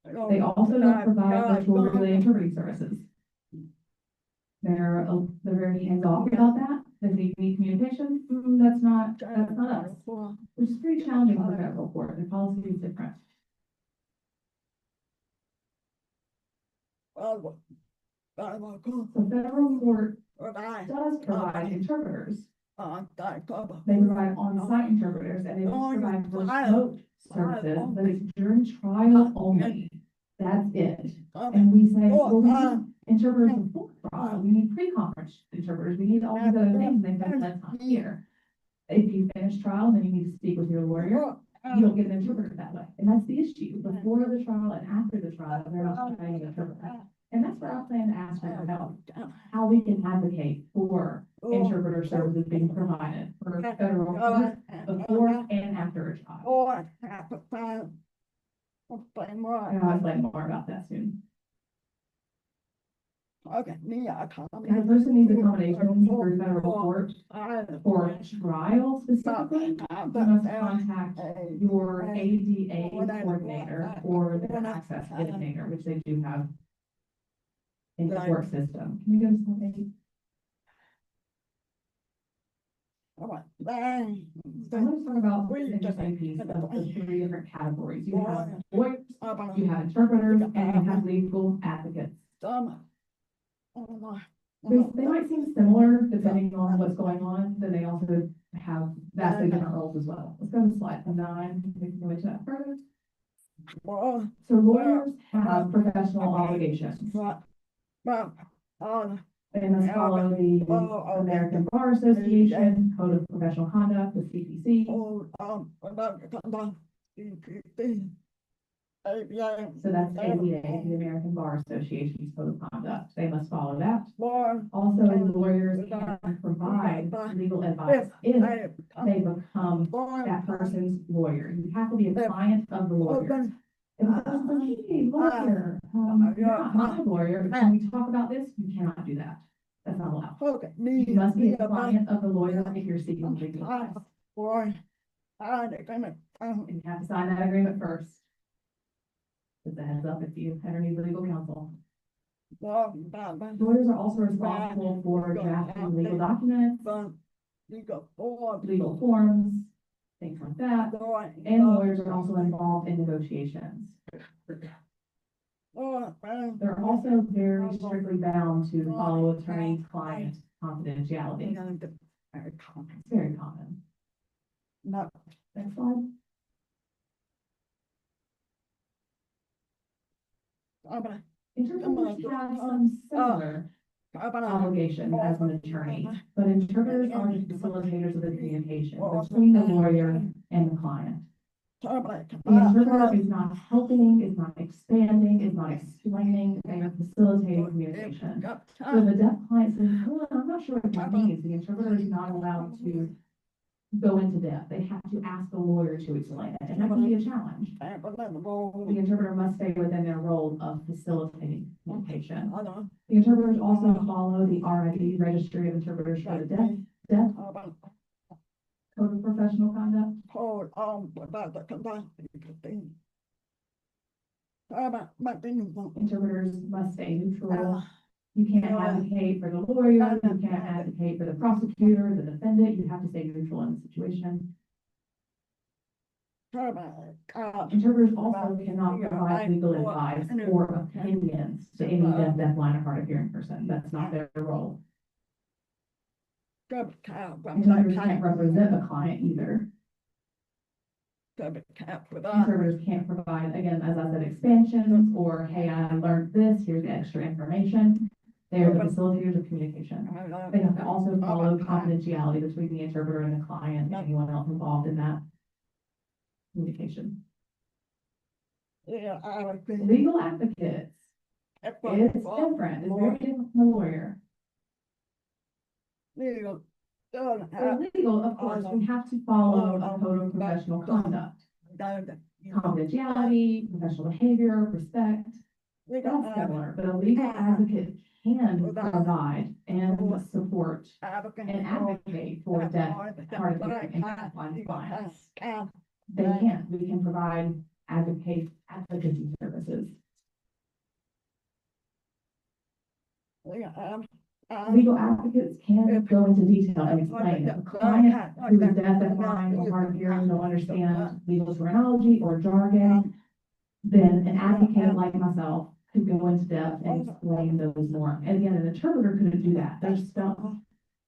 They also don't provide virtual relay interpreting services. They're very hands-off about that. The need communication, that's not us, which is pretty challenging for federal court. The policy is different. So federal court does provide interpreters. They provide on-site interpreters and they provide remote services, but it's during trial only. That's it. And we say, well, we need interpreters before trial. We need pre-conference interpreters. We need all these other things. And they say, that's not here. If you finish trial, then you need to speak with your lawyer. You don't get an interpreter that way. And that's the issue. Before the trial and after the trial, they're not providing an interpreter. And that's where I plan to ask for help, how we can advocate for interpreter services being provided for federal court before and after a trial. And I'll explain more about that soon. Okay, If a person needs accommodations through federal court for trial specifically, you must contact your ADA coordinator or the access coordinator, which they do have in the court system. Can we go to something? I'm going to talk about the interesting piece of the three different categories. You have lawyers, you have interpreters, and you have legal advocates. They might seem similar depending on what's going on, but they also have vastly different roles as well. Let's go to slide 9. We can go into that further. So lawyers have professional obligations. They must follow the American Bar Association Code of Professional Conduct, the CPC. So that's ABA, the American Bar Association's Code of Conduct. They must follow that. Also, lawyers can provide legal advice if they become that person's lawyer. You have to be a client of the lawyer. If a person's like, hey, lawyer, you're not my lawyer, but can we talk about this? You cannot do that. That's not allowed. You must be a client of the lawyer if you're seeking legal advice. And you have to sign that agreement first. Just a heads up if you ever need legal counsel. Lawyers are also responsible for drafting legal documents, legal forms, things like that. And lawyers are also involved in negotiations. They're also very strictly bound to follow attorney-client confidentiality. It's very common. Next slide. Interpreters have some similar obligations as an attorney, but interpreters are the facilitators of the communication between the lawyer and the client. The interpreter is not helping, is not expanding, is not explaining, they are facilitating communication. So the deaf client says, oh, I'm not sure what that means. The interpreter is not allowed to go into depth. They have to ask the lawyer to explain it, and that can be a challenge. The interpreter must stay within their role of facilitating communication. The interpreters also follow the RID, Registry of Interpreters for the Deaf Code of Professional Conduct. Interpreters must stay neutral. You can't advocate for the lawyer, you can't advocate for the prosecutor, the defendant, you have to stay neutral in the situation. Interpreters also cannot provide legal advice or opinions to any deaf, blind, or hard of hearing person. That's not their role. Interpreters can't represent a client either. Interpreters can't provide, again, as I said, expansions or, hey, I learned this, here's the extra information. They're the facilitators of communication. They have to also follow confidentiality between the interpreter and the client, and anyone else involved in that communication. Legal advocates, it's different, it's very different from a lawyer. For legal, of course, we have to follow a code of professional conduct. Confidentiality, professional behavior, respect, that's similar, but a legal advocate can provide and support and advocate for deaf, hard of hearing, and deafblind clients. They can, we can provide advocacy services. Legal advocates can go into detail and explain if a client who is deaf, deafblind, or hard of hearing don't understand legal terminology or jargon, then an advocate like myself could go into depth and explain those more. And again, an interpreter couldn't do that. They're stuck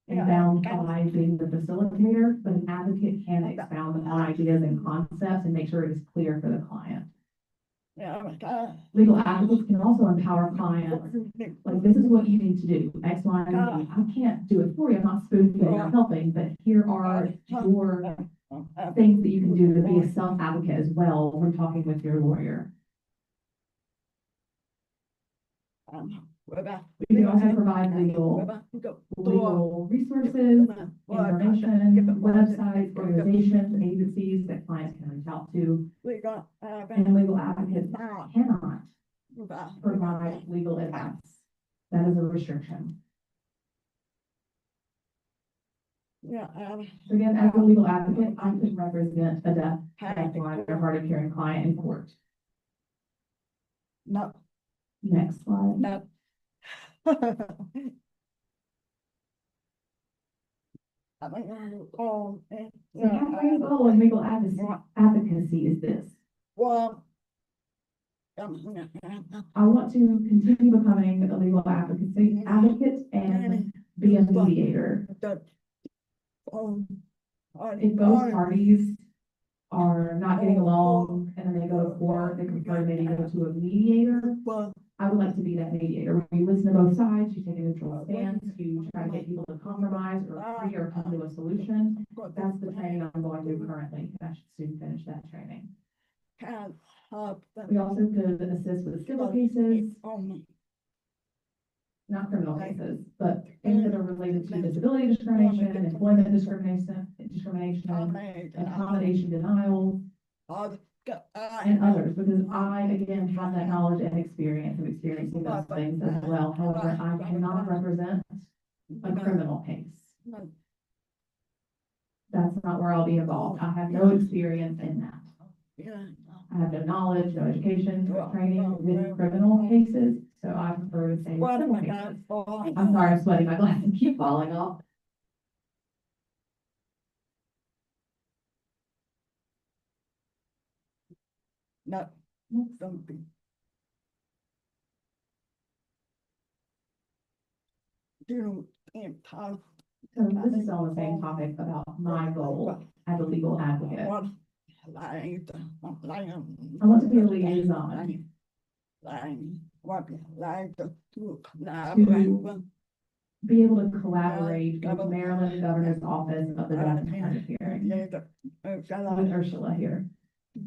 and bound by being the facilitator, but an advocate can expound upon ideas and concepts and make sure it is clear for the client. Legal advocates can also empower clients, like, this is what you need to do, X, Y, and Z. I can't do it for you, I'm not spoon-feeding or helping, but here are your things that you can do to be a self-advocate as well when talking with your lawyer. We can also provide legal resources, information, websites, organizations, agencies that clients can reach out to. And legal advocates cannot provide legal advice. That is a restriction. So again, as a legal advocate, I could represent a deaf, deafblind, or hard of hearing client in court. Next slide. So my goal in legal advocacy is this. I want to continue becoming a legal advocate and be a mediator. If both parties are not getting along and then they go to court, they prefer maybe go to a mediator. I would like to be that mediator, where you listen to both sides, you take a neutral stance, you try to get people to compromise or agree or come to a solution. That's the training I'm going through currently. I should soon finish that training. We also could assist with civil cases, not criminal cases, but things that are related to disability discrimination, employment discrimination, accommodation denial, and others, because I, again, have that knowledge and experience of experiencing those things as well. However, I cannot represent a criminal case. That's not where I'll be involved. I have no experience in that. I have no knowledge, no education, no training with criminal cases, so I prefer to say civil cases. I'm sorry, I'm sweating my glasses keep falling off. So this is on the same topic about my goal as a legal advocate. I want to be a liaison to be able to collaborate with Maryland Governor's Office of the Deaf and Hard of Hearing, with Ursula here. I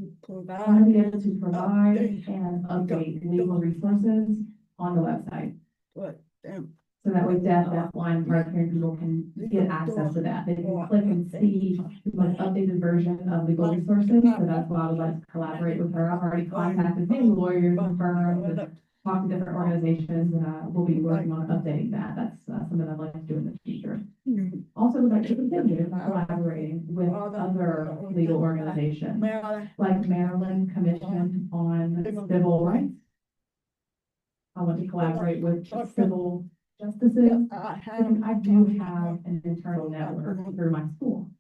want to be able to provide and update legal resources on the website. So that way deaf, deafblind, hard of hearing people can get access to that. They can click and see the most updated version of legal resources. So that's why I would like to collaborate with her. I've already contacted many lawyers and firms and talked to different organizations, and we'll be working on updating that. That's something I'd like to do in the future. Also would like to continue collaborating with other legal organizations like Maryland Commission on Civil Rights. I want to collaborate with civil justices, because I do have an internal network through my school.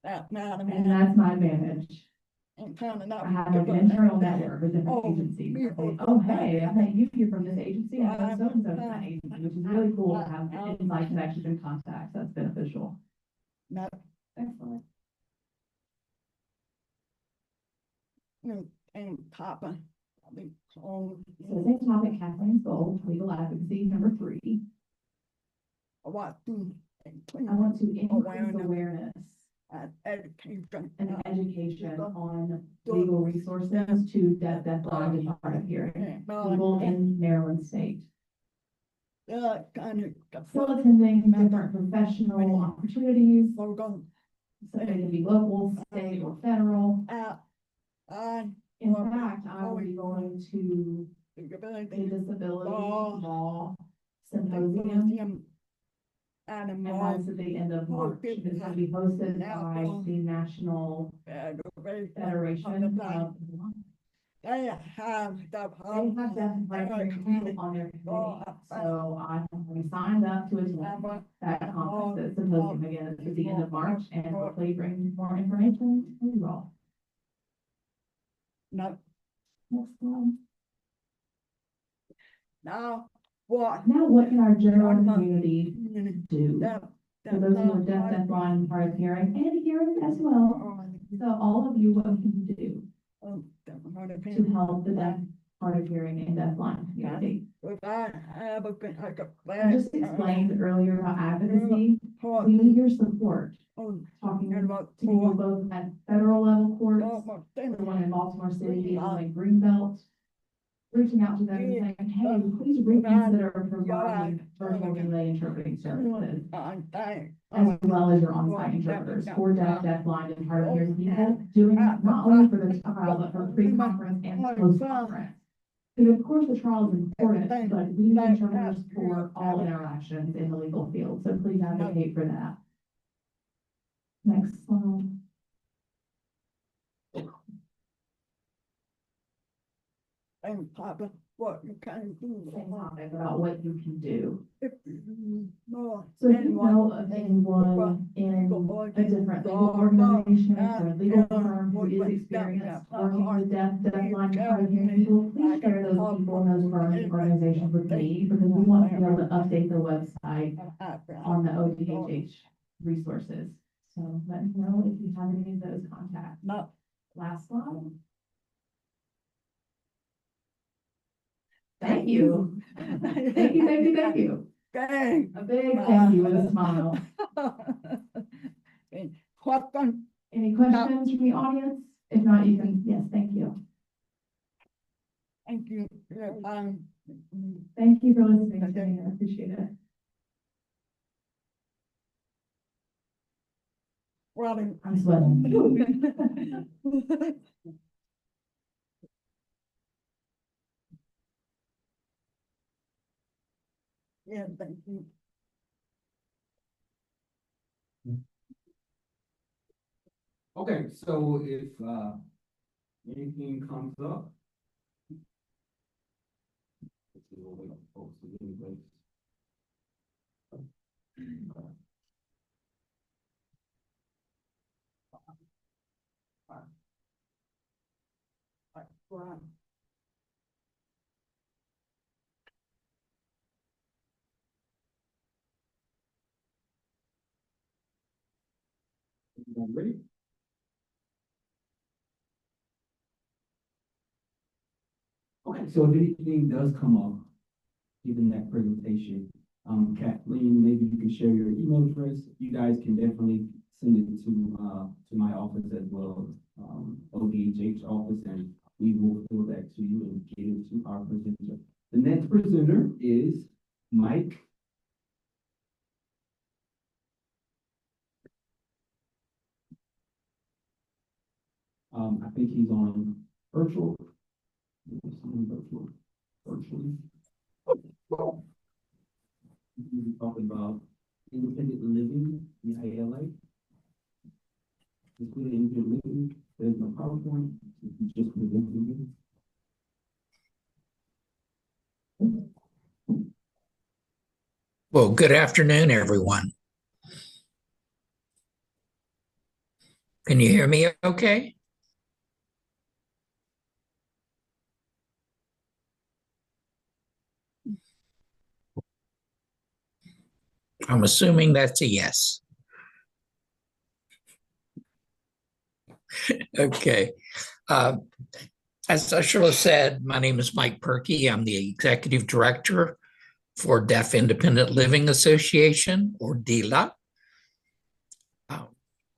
And that's my advantage. I'm kind of not. I have like an internal network with different Oh, agencies. me, I say, oh, hey, I met you from this agency, and I'm so-and-so from that agency, which is really cool to have inside connections and contacts. That's beneficial. Not, Excellent. and Papa. I think, oh, So same topic, Kathleen's goal, legal advocacy, number 3. what do? I want to increase awareness Education. and education on legal resources to deaf-blind and hard of hearing people in Maryland State. Yeah, kind of. Still attending different professional opportunities, We're going, so they can be local, state, or federal. I. In fact, I will be going to the Disability disability Law law symposium, and and that's at the end of March. It's going to be hosted by the National Federation of. They have the. They have deaf and hard of hearing people on their committee, so I have already signed up to attend that conference. The symposium again is at the end of March, and hopefully bring more information to you all. No, Next one. now, what? Now, what can our general community do? That. For those who are deaf, blind, and hard of hearing, and hearing as well. So all of you, what can you do to help the deaf, hard of hearing, and deaf, blind community? I just explained earlier about advocacy. We need your support. Talking to people both at federal level courts, the one in Baltimore City, and like Greenbelt, reaching out to them and saying, hey, please reconsider providing virtual relay interpreting services, as well as your on-site interpreters for deaf, blind, and hard of hearing people, doing it not only for the trial, but for pre-conference and post-conference. Because of course the trial is important, but we need interpreters for all interactions in the legal field, so please advocate for that. Next slide. And Papa, what you can do. Same topic about what you can do. If you know. So if you know of anyone in a different legal organization or a legal firm who is experienced working with deaf, blind, and hard of hearing people, please share those people and those firms and organizations with me, because we want to be able to update the website on the ODHH resources. So let me know if you have any of those contacts. No. Last slide. Thank you. Thank you, thank you, thank you. Bang. A big thank you with a smile. What can? Any questions from the audience? If not, you can, yes, thank you. Thank you. Thank you for listening to me. I appreciate it. Well, I'm sweating. Yeah, thank you. Okay, so if, anything comes up. Let's see what we got, folks, anyway. Wow. Everyone ready? Okay, so if anything does come up, given that presentation, Kathleen, maybe you can share your email address. You guys can definitely send it to my office as well, ODHH office, and we will fill that to you and get it to our presenter. The next presenter is Mike. I think he's on virtual. Virtually. We'll be talking about independent living in ALA. It's really independent living. There's no PowerPoint. It's just presenting it. Well, good afternoon, everyone. Can you hear me okay? I'm assuming that's a yes. Okay. As Ursula said, my name is Mike Perkey. I'm the Executive Director for Deaf Independent Living Association, or DILA.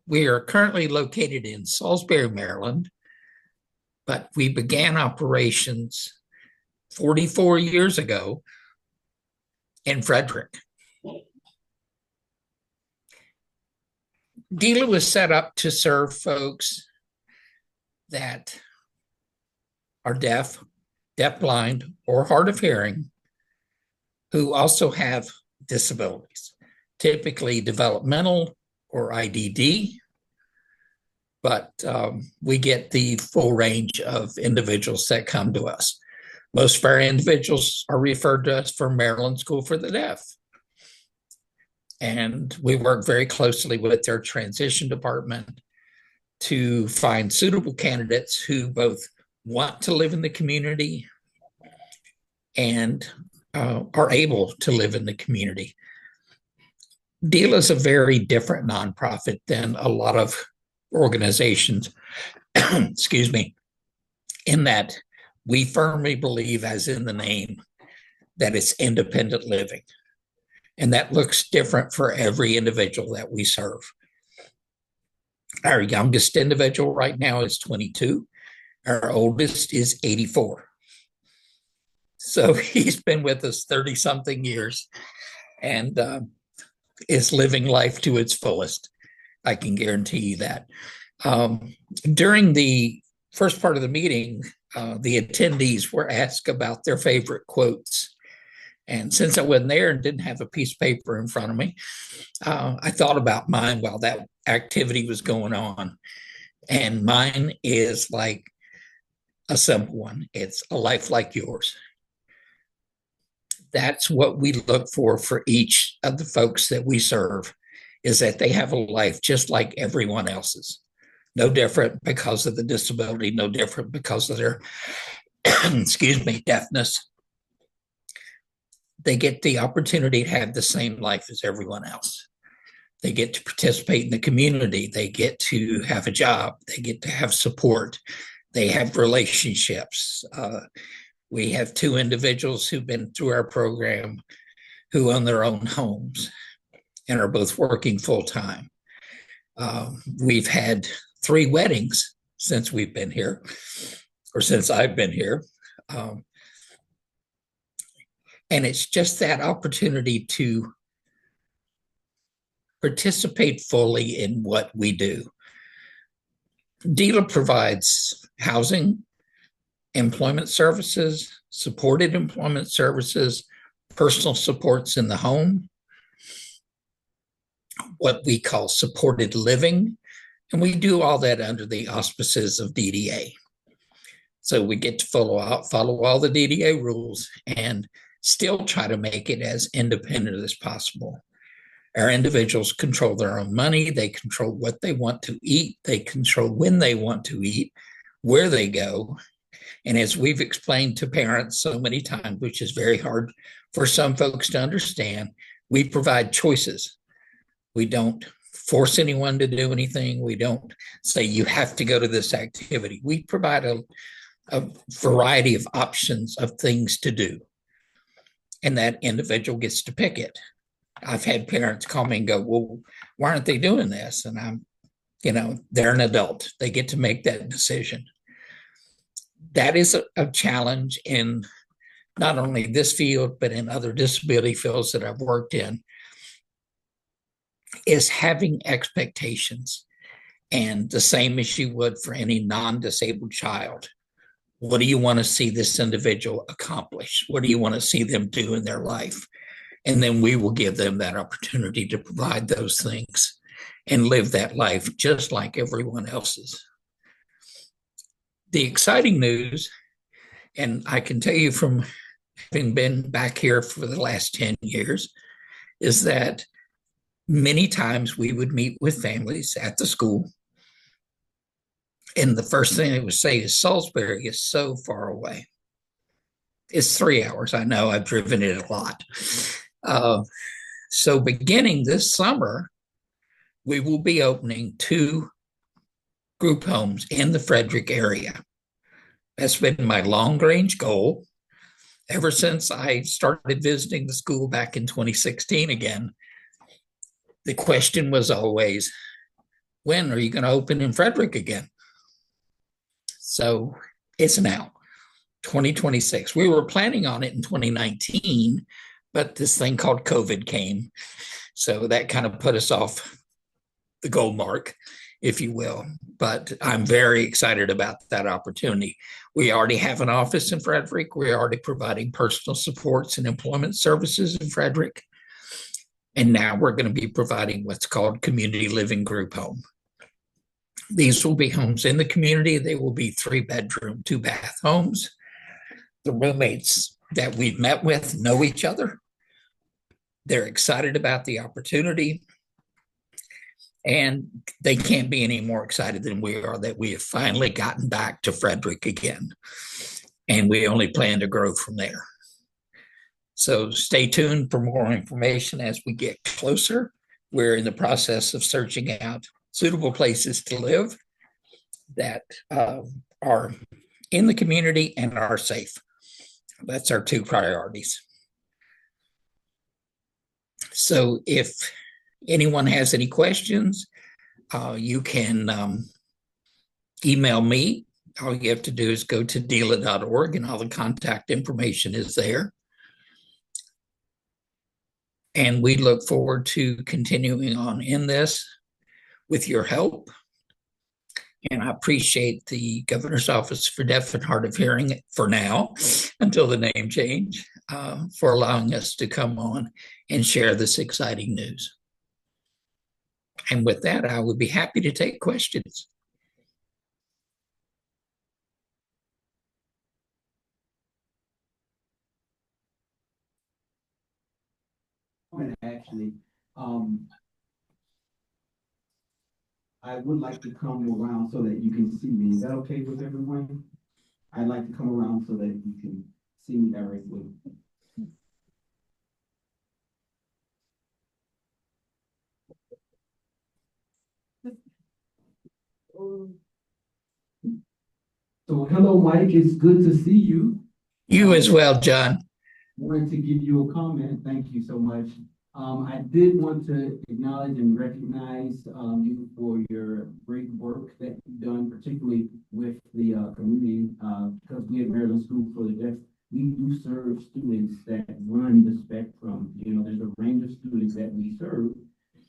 We are currently located in Salisbury, Maryland, but we began operations 44 years ago in Frederick. DILA was set up to serve folks that are deaf, deafblind, or hard of hearing, who also have disabilities, typically developmental or IDD, but we get the full range of individuals that come to us. Most of our individuals are referred to us from Maryland School for the Deaf. And we work very closely with their transition department to find suitable candidates who both want to live in the community and are able to live in the community. DILA is a very different nonprofit than a lot of organizations, excuse me, in that we firmly believe, as in the name, that it's independent living. And that looks different for every individual that we serve. Our youngest individual right now is 22. Our oldest is 84. So he's been with us 30 something years and is living life to its fullest. I can guarantee you that. During the first part of the meeting, the attendees were asked about their favorite quotes. And since I wasn't there and didn't have a piece of paper in front of me, I thought about mine while that activity was going on. And mine is like a simple one. It's a life like yours. That's what we look for each of the folks that we serve, is that they have a life just like everyone else's. No different because of the disability, no different because of their, excuse me, deafness. They get the opportunity to have the same life as everyone else. They get to participate in the community. They get to have a job. They get to have support. They have relationships. We have 2 individuals who've been through our program who own their own homes and are both working full time. We've had 3 weddings since we've been here, or since I've been here. And it's just that opportunity to participate fully in what we do. DILA provides housing, employment services, supported employment services, personal supports in the home, what we call supported living, and we do all that under the auspices of DDA. So we get to follow all the DDA rules and still try to make it as independent as possible. Our individuals control their own money. They control what they want to eat. They control when they want to eat, where they go. And as we've explained to parents so many times, which is very hard for some folks to understand, we provide choices. We don't force anyone to do anything. We don't say you have to go to this activity. We provide a variety of options of things to do. And that individual gets to pick it. I've had parents call me and go, well, why aren't they doing this? And I'm, they're an adult. They get to make that decision. That is a challenge in not only this field, but in other disability fields that I've worked in, is having expectations. And the same as you would for any non-disabled child. What do you want to see this individual accomplish? What do you want to see them do in their life? And then we will give them that opportunity to provide those things and live that life just like everyone else's. The exciting news, and I can tell you from having been back here for the last 10 years, is that many times we would meet with families at the school. And the first thing they would say is Salisbury is so far away. It's 3 hours. I know, I've driven it a lot. So beginning this summer, we will be opening 2 group homes in the Frederick area. That's been my long-range goal ever since I started visiting the school back in 2016 again. The question was always, when are you going to open in Frederick again? So it's now 2026. We were planning on it in 2019, but this thing called COVID came. So that kind of put us off the goal mark, if you will. But I'm very excited about that opportunity. We already have an office in Frederick. We're already providing personal supports and employment services in Frederick. And now we're going to be providing what's called community living group home. These will be homes in the community. They will be 3-bedroom, 2-bath homes. The roommates that we've met with know each other. They're excited about the opportunity. And they can't be any more excited than we are that we have finally gotten back to Frederick again. And we only plan to grow from there. So stay tuned for more information as we get closer. We're in the process of searching out suitable places to live that are in the community and are safe. That's our 2 priorities. So if anyone has any questions, you can email me. All you have to do is go to DELA.org and all the contact information is there. And we look forward to continuing on in this with your help. And I appreciate the Governor's Office for Deaf and Hard of Hearing for now, until the name change, for allowing us to come on and share this exciting news. And with that, I would be happy to take questions. Actually, I would like to come around so that you can see me. Is that okay with everyone? I'd like to come around so that you can see me directly. So hello, Mike. It's good to see you. You as well, John. Wanted to give you a comment. Thank you so much. I did want to acknowledge and recognize you for your great work that you've done, particularly with the community, because we at Maryland School for the Deaf, we do serve students that run the spectrum. You know, there's a range of students that we serve.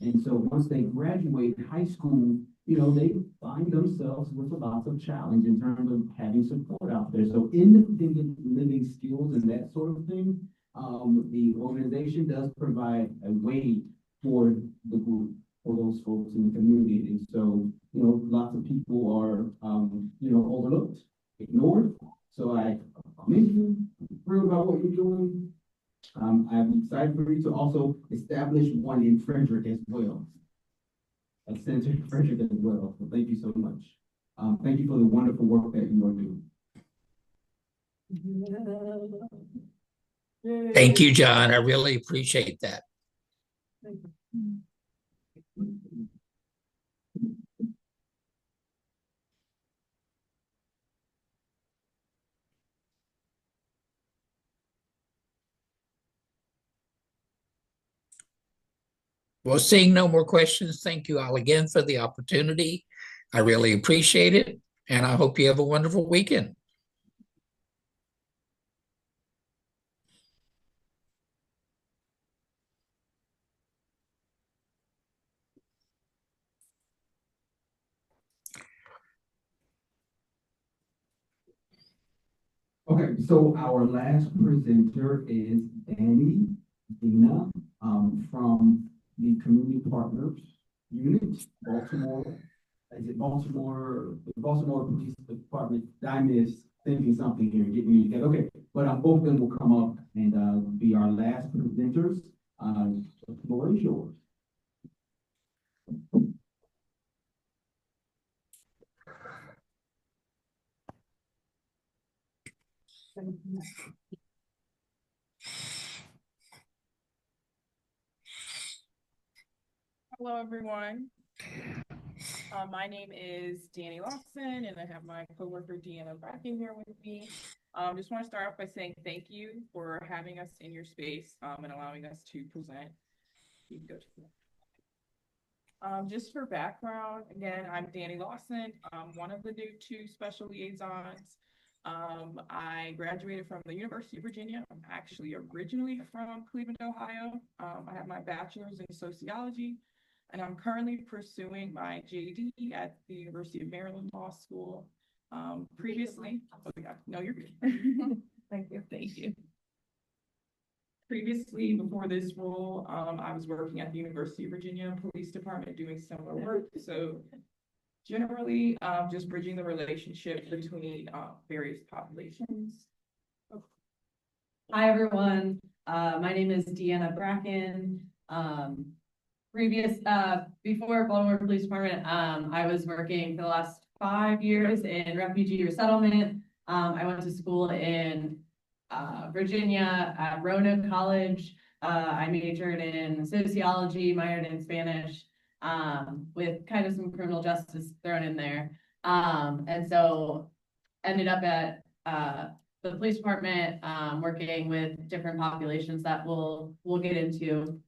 And so once they graduate high school, you know, they find themselves with lots of challenge in terms of having support out there. So independent living skills and that sort of thing, the organization does provide a way for the group, for those folks in the community. And so, you know, lots of people are, you know, overlooked, ignored. So I commend you, thrilled about what you're doing. I'm excited for you to also establish one in Frederick as well. A center in Frederick as well. So thank you so much. Thank you for the wonderful work that you are doing. Thank you, John. I really appreciate that. Well, seeing no more questions, thank you all again for the opportunity. I really appreciate it, and I hope you have a wonderful weekend. Okay, so our last presenter is Danny Dina from the Community Partners Unit, Baltimore. Is it Baltimore? The Baltimore Police Department. Diamond is thinking something here, getting me together. Okay, but both of them will come up and be our last presenters. The floor is yours. Hello, everyone. My name is Danny Lawson, and I have my coworker Deanna Bracken here with me. Just want to start off by saying thank you for having us in your space and allowing us to present. You can go to the just for background, again, I'm Danny Lawson. I'm one of the new 2 special liaisons. I graduated from the University of Virginia. I'm actually originally from Cleveland, Ohio. I have my bachelor's in sociology, and I'm currently pursuing my JD at the University of Maryland Law School. Previously, oh yeah, no, you're good. Thank you. Thank you. Previously, before this role, I was working at the University of Virginia Police Department doing similar work. So generally, just bridging the relationship between various populations. Hi, everyone. My name is Deanna Bracken. Before Baltimore Police Department, I was working for the last 5 years in refugee resettlement. I went to school in Virginia at Roanoke College. I majored in sociology, minored in Spanish, with kind of some criminal justice thrown in there. And so ended up at the police department, working with different populations that we'll get into.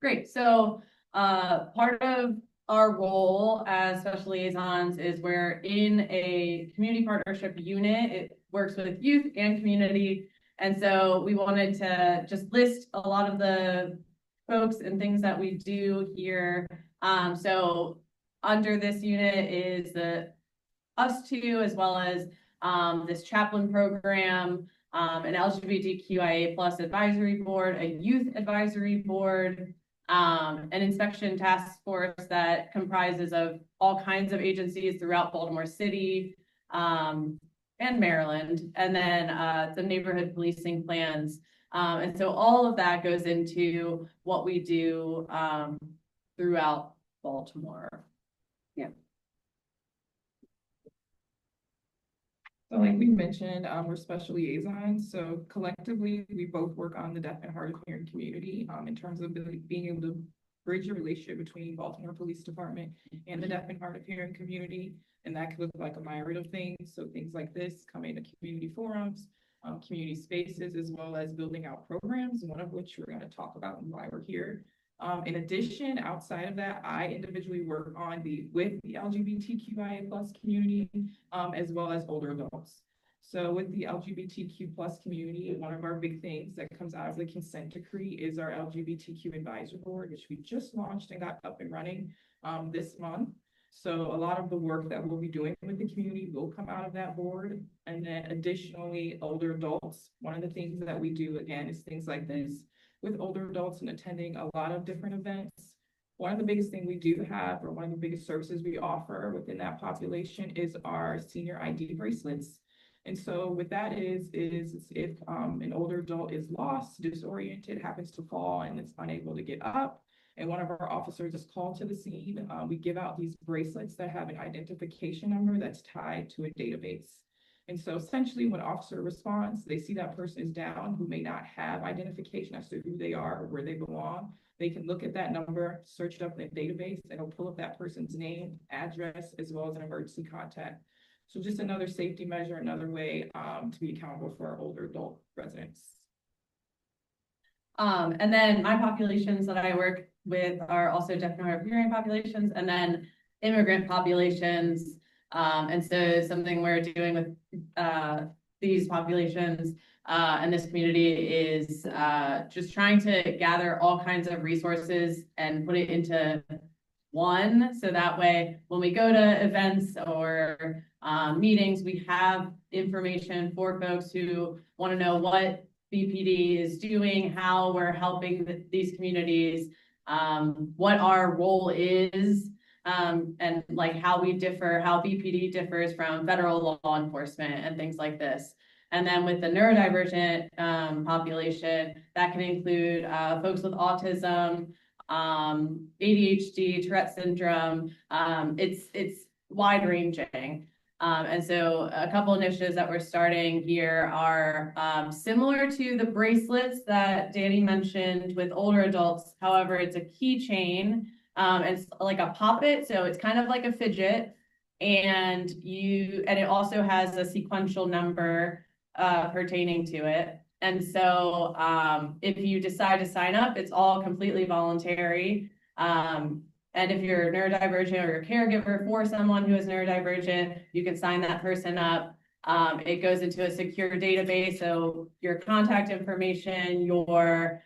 Great. So part of our role as special liaisons is we're in a community partnership unit. It works with youth and community. And so we wanted to just list a lot of the folks and things that we do here. So under this unit is us 2, as well as this chaplain program, an LGBTQIA+ advisory board, a youth advisory board, an inspection task force that comprises of all kinds of agencies throughout Baltimore City and Maryland, and then some neighborhood policing plans. And so all of that goes into what we do throughout Baltimore. Yeah. So like we mentioned, we're special liaisons. So collectively, we both work on the deaf and hard of hearing community in terms of being able to bridge a relationship between Baltimore Police Department and the deaf and hard of hearing community. And that could look like a myriad of things. So things like this, coming to community forums, community spaces, as well as building out programs, one of which we're going to talk about and why we're here. In addition, outside of that, I individually work with the LGBTQIA+ community, as well as older adults. So with the LGBTQ+ community, one of our big things that comes out of the consent decree is our LGBTQ advisory board, which we just launched and got up and running this month. So a lot of the work that we'll be doing with the community will come out of that board. And then additionally, older adults, one of the things that we do, again, is things like this with older adults and attending a lot of different events. One of the biggest things we do have, or one of the biggest services we offer within that population, is our senior ID bracelets. And so what that is if an older adult is lost, disoriented, happens to fall, and is unable to get up, and one of our officers is called to the scene, we give out these bracelets that have an identification number that's tied to a database. And so essentially when an officer responds, they see that person is down who may not have identification as to who they are or where they belong. They can look at that number, search it up in a database, and it'll pull up that person's name, address, as well as an emergency contact. So just another safety measure, another way to be accountable for our older adult residents. And then my populations that I work with are also deaf and hard of hearing populations, and then immigrant populations. And so something we're doing with these populations and this community is just trying to gather all kinds of resources and put it into one. So that way, when we go to events or meetings, we have information for folks who want to know what BPD is doing, how we're helping these communities, what our role is, and like how we differ, how BPD differs from federal law enforcement and things like this. And then with the neurodivergent population, that can include folks with autism, ADHD, Tourette syndrome. It's wide ranging. And so a couple initiatives that we're starting here are similar to the bracelets that Danny mentioned with older adults. However, it's a keychain. It's like a pop-it, so it's kind of like a fidget. And it also has a sequential number pertaining to it. And so if you decide to sign up, it's all completely voluntary. And if you're neurodivergent or a caregiver for someone who is neurodivergent, you can sign that person up. It goes into a secure database. So your contact information, your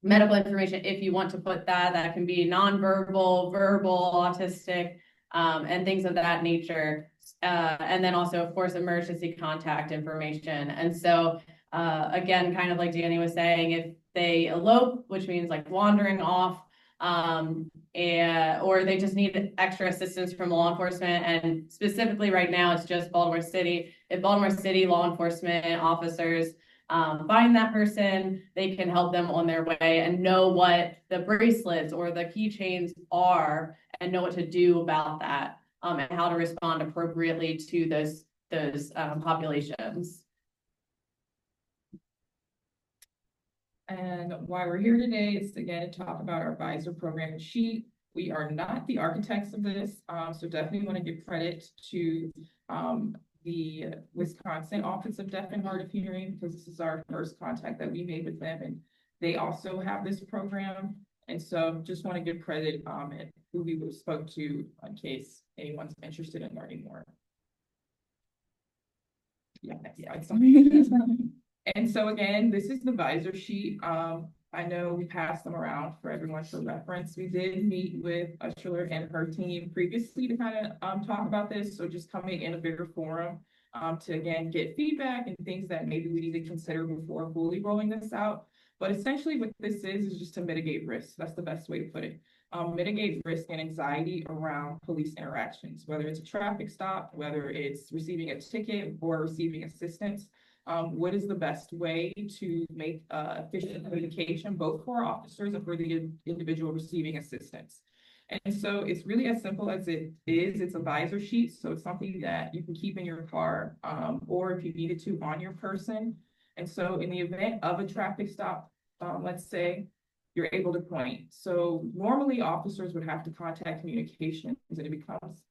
medical information, if you want to put that can be nonverbal, verbal, autistic, and things of that nature. And then also, of course, emergency contact information. And so, again, kind of like Danny was saying, if they elope, which means like wandering off, or they just need extra assistance from law enforcement. And specifically right now, it's just Baltimore City. If Baltimore City law enforcement officers find that person, they can help them on their way and know what the bracelets or the keychains are and know what to do about that, and how to respond appropriately to those populations. And why we're here today is to again talk about our advisor program sheet. We are not the architects of this, so definitely want to give credit to the Wisconsin Office of Deaf and Hard of Hearing, because this is our first contact that we made with them, and they also have this program. And so just want to give credit and who we spoke to in case anyone's interested in learning more. Yeah. And so again, this is the advisor sheet. I know we passed them around for everyone for reference. We did meet with Ushler and her team previously to kind of talk about this. So just coming in a bigger forum to again get feedback and things that maybe we need to consider before fully rolling this out. But essentially what this is just to mitigate risk. That's the best way to put it. Mitigate risk and anxiety around police interactions, whether it's a traffic stop, whether it's receiving a ticket or receiving assistance. What is the best way to make efficient communication, both for our officers and for the individual receiving assistance? And so it's really as simple as it is. It's a visor sheet, so it's something that you can keep in your car, or if you needed to, on your person. And so in the event of a traffic stop, let's say you're able to point. So normally officers would have to contact communications, and it becomes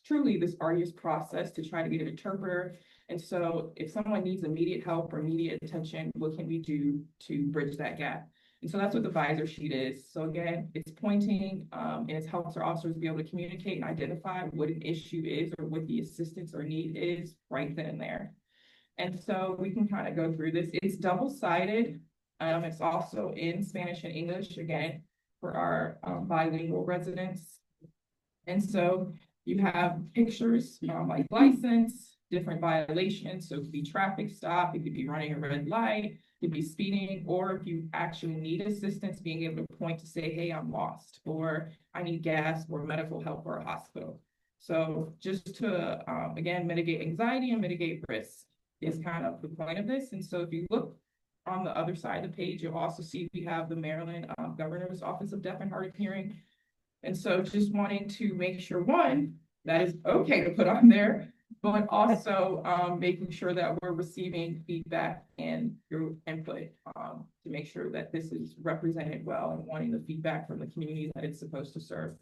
truly this arduous process to try to get an interpreter. And so if someone needs immediate help or immediate attention, what can we do to bridge that gap? And so that's what the visor sheet is. So again, it's pointing and it helps our officers be able to communicate and identify what an issue is or what the assistance or need is right then and there. And so we can kind of go through this. It's double-sided. It's also in Spanish and English, again, for our bilingual residents. And so you have pictures like license, different violations. So it could be traffic stop, it could be running a red light, it could be speeding, or if you actually need assistance, being able to point to say, hey, I'm lost, or I need gas or medical help or a hospital. So just to, again, mitigate anxiety and mitigate risk is kind of the point of this. And so if you look on the other side of the page, you'll also see we have the Maryland Governor's Office of Deaf and Hard of Hearing. And so just wanting to make sure, one, that is okay to put on there, but also making sure that we're receiving feedback and your input to make sure that this is represented well and wanting the feedback from the community that it's supposed to serve.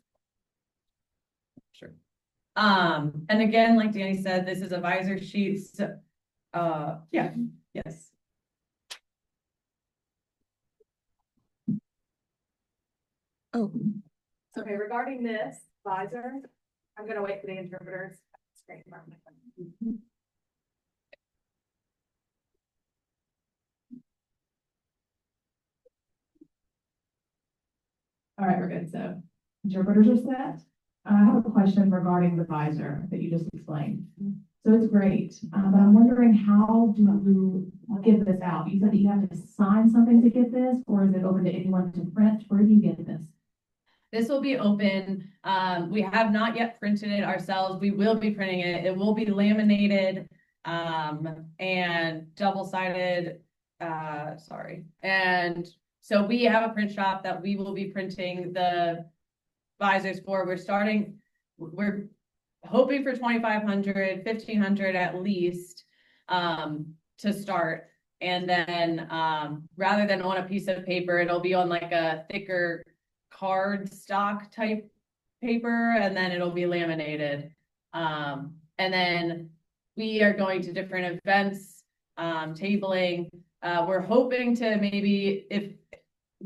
Sure. And again, like Danny said, this is a visor sheet. So, yeah, yes. Oh, Okay, regarding this visor, I'm gonna wait for the interpreters. It's great. All right, we're good. So interpreters are set. I have a question regarding the visor that you just explained. So it's great, but I'm wondering, how do you give this out? You said that you have to sign something to get this, or is it open to anyone to print? Where do you get this? This will be open. We have not yet printed it ourselves. We will be printing it. It will be laminated and double-sided. And so we have a print shop that we will be printing the visors for. We're hoping for 2,500, 1,500 at least, to start. And then, rather than on a piece of paper, it'll be on like a thicker card stock type paper, and then it'll be laminated. And then we are going to different events, tabling. We're hoping to maybe, if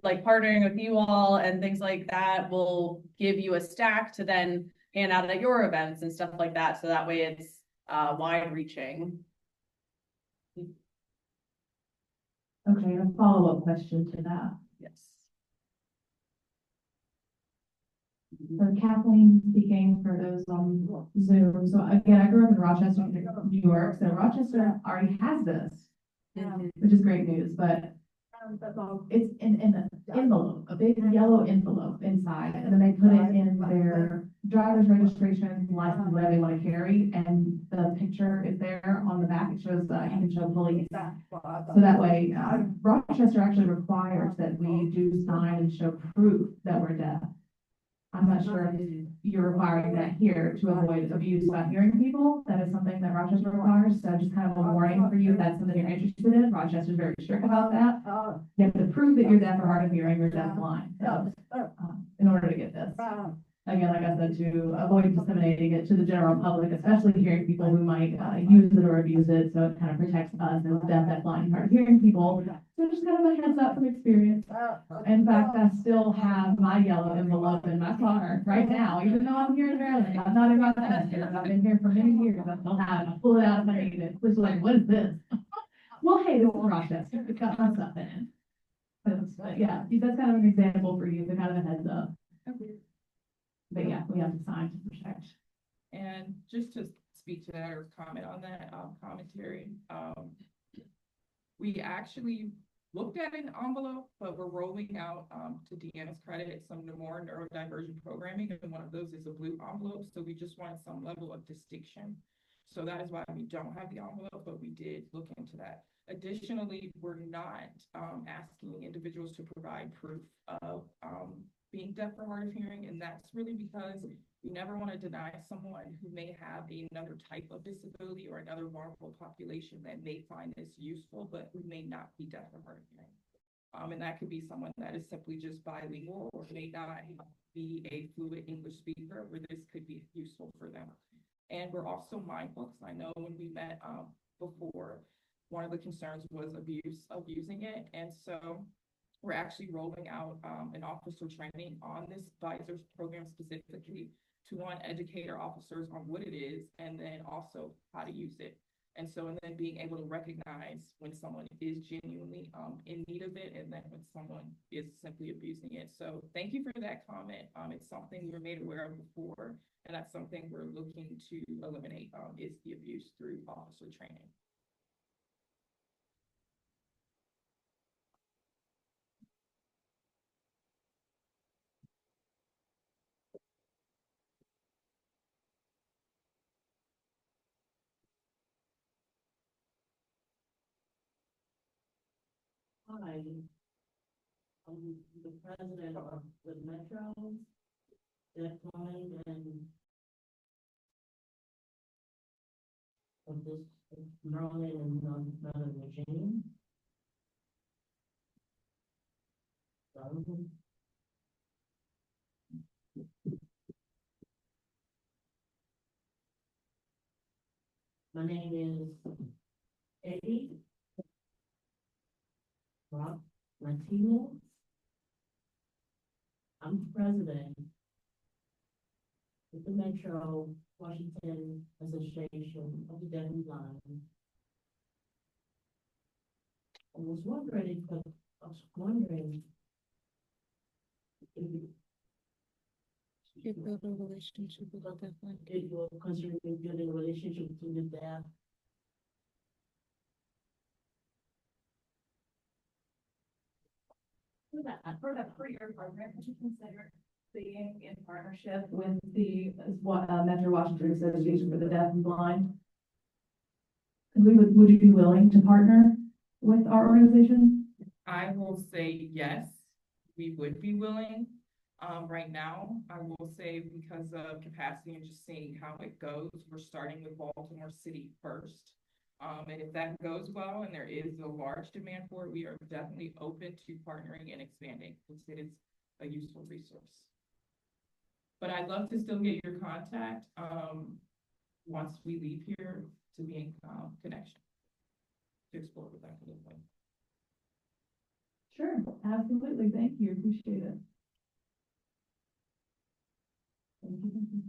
like partnering with you all and things like that, will give you a stack to then hand out at your events and stuff like that. So that way it's wide reaching. Okay, a follow-up question to that. Yes. So Kathleen speaking for those on Zoom. So again, I grew up in Rochester, New York. So Rochester already has this, which is great news, but it's in an envelope, a big yellow envelope inside, and then they put it in their driver's registration, license, whatever they want to carry, and the picture is there on the back. It shows, you can show police. So that way, Rochester actually requires that we do sign and show proof that we're deaf. I'm not sure if you're requiring that here to avoid abuse by hearing people. That is something that Rochester requires. So just kind of a warning for you. If that's something you're interested in. Rochester's very strict about that. You have to prove that you're deaf or hard of hearing or deaf blind. So, in order to get this. Again, like I said, to avoid disseminating it to the general public, especially hearing people who might use it or abuse it. So it kind of protects us as deaf, blind, hard of hearing people. So just kind of a heads up from experience. In fact, I still have my yellow envelope in my car right now, even though I'm here in Maryland. I'm not in Rochester, but I've been here for many years. I still have it. I pull it out if I need it. It's like, what is this? Well, hey, this is Rochester. It's got my stuff in it. But yeah, that's kind of an example for you, so kind of a heads up. But yeah, we have to sign to protect. And just to speak to that or comment on that commentary, we actually looked at an envelope, but we're rolling out, to Deanna's credit, some more neurodivergent programming, and one of those is a blue envelope. So we just wanted some level of distinction. So that is why we don't have the envelope, but we did look into that. Additionally, we're not asking individuals to provide proof of being deaf or hard of hearing, and that's really because we never want to deny someone who may have another type of disability or another vulnerable population that may find this useful, but who may not be deaf or hard of hearing. And that could be someone that is simply just bilingual or may not be a fluent English speaker, where this could be useful for them. And we're also mindful, because I know when we met before, one of the concerns was abuse of using it. And so we're actually rolling out an officer training on this visor program specifically to educate our officers on what it is, and then also how to use it. And so, and then being able to recognize when someone is genuinely in need of it, and then when someone is simply abusing it. So thank you for that comment. It's something we were made aware of before, and that's something we're looking to eliminate, is the abuse through officer training. Hi, I'm the president of the Metro, Deafblind, and of this Maryland and Northern Virginia. My name is Eddie Rock Martinez. I'm president of the Metro Washington Association of the Deaf and Blind. I was wondering if you build a relationship with the deaf, if you're considering building a relationship between the deaf. For your program, would you consider being in partnership with the Metro Washington Association for the Deaf and Blind? Would you be willing to partner with our organization? I will say yes, we would be willing. Right now, I will say because of capacity and just seeing how it goes, we're starting with Baltimore City first. And if that goes well and there is a large demand for it, we are definitely open to partnering and expanding because it is a useful resource. But I'd love to still get your contact once we leave here to be in connection to explore what that could look like. Sure, absolutely. Thank you. Appreciate it. Thank you. Thank you.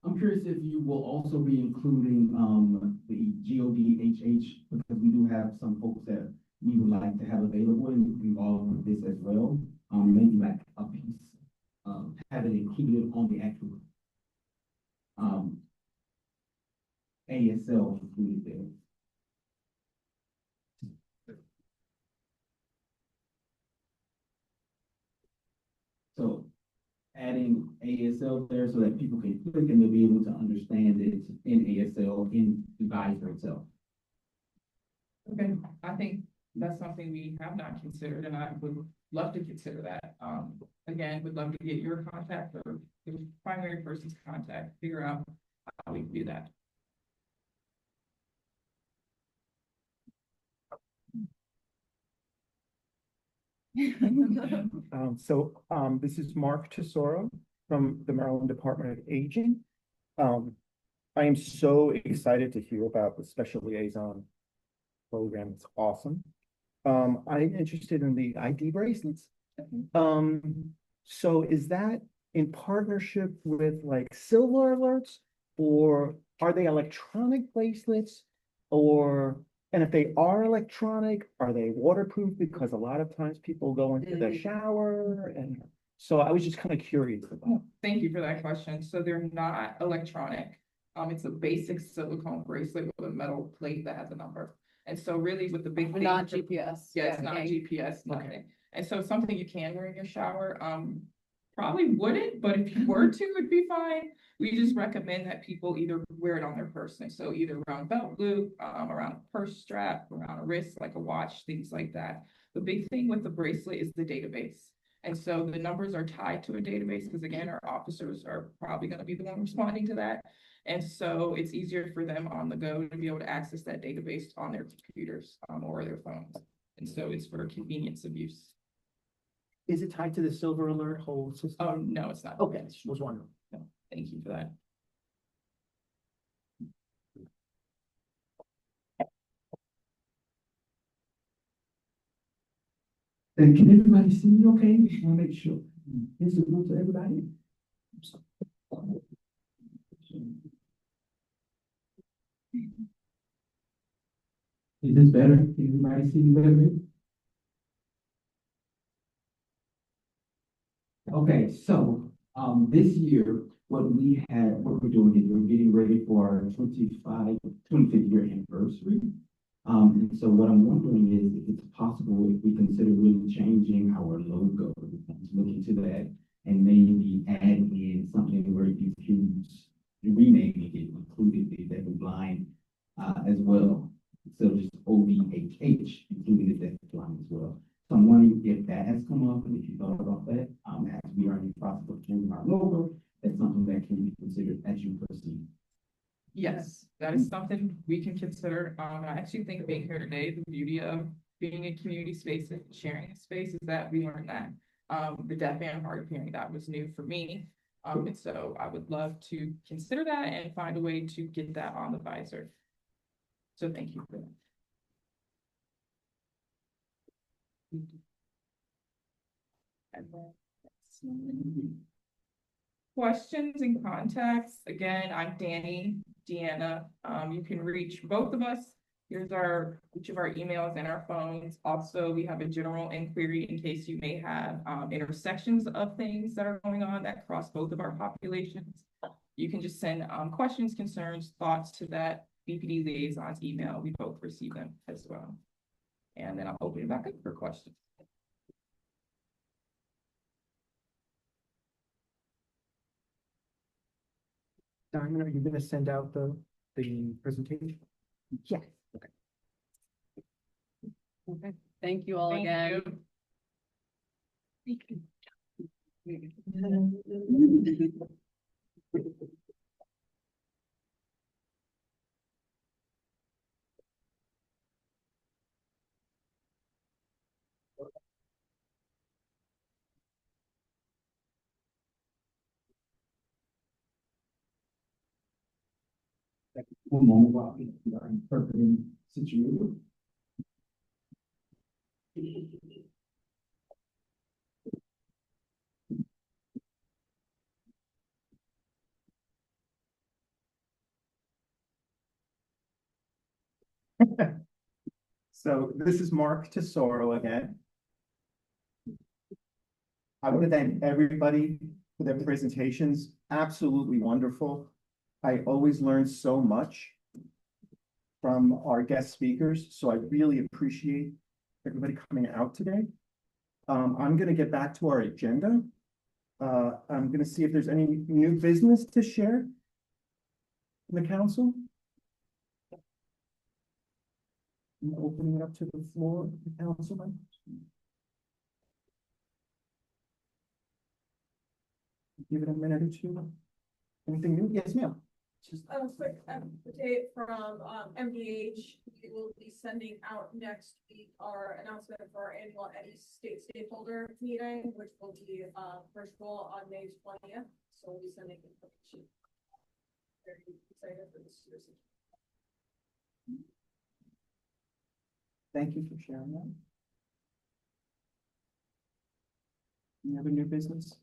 I'm curious if you will also be including, the GODHH, because we do have some folks that we would like to have available and involved with this as well. Maybe like a piece, have it included on the actual, ASL included there. So adding ASL there so that people can click and they'll be able to understand it in ASL in the advisor itself. Okay, I think that's something we have not considered, and I would love to consider that. Again, would love to get your contact or the primary person's contact, figure out how we can do that. This is Mark Tesoro from the Maryland Department of Aging. I am so excited to hear about the special liaison program. It's awesome. I'm interested in the ID bracelets. So is that in partnership with like Silver Alerts, or are they electronic bracelets? And if they are electronic, are they waterproof? Because a lot of times people go into the shower, and so I was just kind of curious about. Thank you for that question. So they're not electronic. It's a basic silicone bracelet with a metal plate that has a number. And so really with the big thing. Not GPS. Yeah, it's not GPS, nothing. And so something you can wear in your shower, probably wouldn't, but if you were to, it'd be fine. We just recommend that people either wear it on their person. So either around a belt loop, around a purse strap, around a wrist, like a watch, things like that. The big thing with the bracelet is the database. And so the numbers are tied to a database because again, our officers are probably going to be the one responding to that. And so it's easier for them on the go to be able to access that database on their computers or their phones. And so it's for convenience of use. Is it tied to the Silver Alert whole system? Oh, no, it's not. Okay, was wondering. No, thank you for that. And can everybody see me okay? Just want to make sure. Is it good to everybody? Is this better? Can everybody see me better? Okay, so, this year, what we're doing is we're getting ready for our 25th year anniversary. And so what I'm wondering is if it's possible if we consider really changing our logo, look into that and maybe add in something where you can renaming it, including the deaf and blind, as well. So just ODHH, including the deaf and blind as well. So I'm wondering if that has come up and if you thought about that, as we are in the process of changing our logo, that's something that can be considered as you proceed. Yes, that is something we can consider. I actually think being here today, the beauty of being in community space and sharing a space is that we learned that. The deaf and hard of hearing, that was new for me. And so I would love to consider that and find a way to get that on the visor. So thank you for that. Questions and contacts. Again, I'm Deanna. You can reach both of us. Here's each of our emails and our phones. Also, we have a general inquiry in case you may have intersections of things that are going on that cross both of our populations. You can just send questions, concerns, thoughts to that BPD liaison's email. We both receive them as well. And then I'll open it back up for questions. Diamond, are you going to send out the presentation? Yes. Okay. Okay, thank you all Thank again. you. One moment while we are interpreting situation. So this is Mark Tesoro again. I want to thank everybody for their presentations. Absolutely wonderful. I always learn so much from our guest speakers, so I really appreciate everybody coming out today. I'm going to get back to our agenda. I'm going to see if there's any new business to share in the council. I'm opening it up to the floor, the councilman. Give it a minute or two. Anything new? Yes, ma'am. Just a quick update from MDH. We will be sending out next week our announcement for our annual Eddie State Stakeholder Meeting, which will be virtual on May 20th. So we'll be sending information. Very excited for this year's. Thank you for sharing that. Any other new business?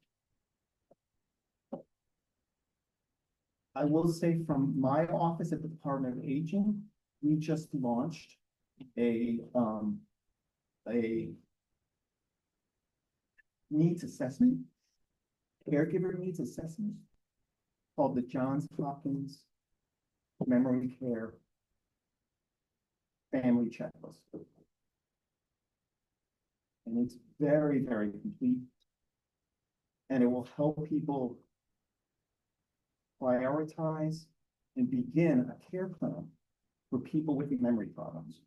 I will say from my office at the Department of Aging, we just launched a needs assessment, caregiver needs assessment called the Johns Hopkins Memory Care Family Checklist. And it's very, very complete. And it will help people prioritize and begin a care plan for people with memory problems.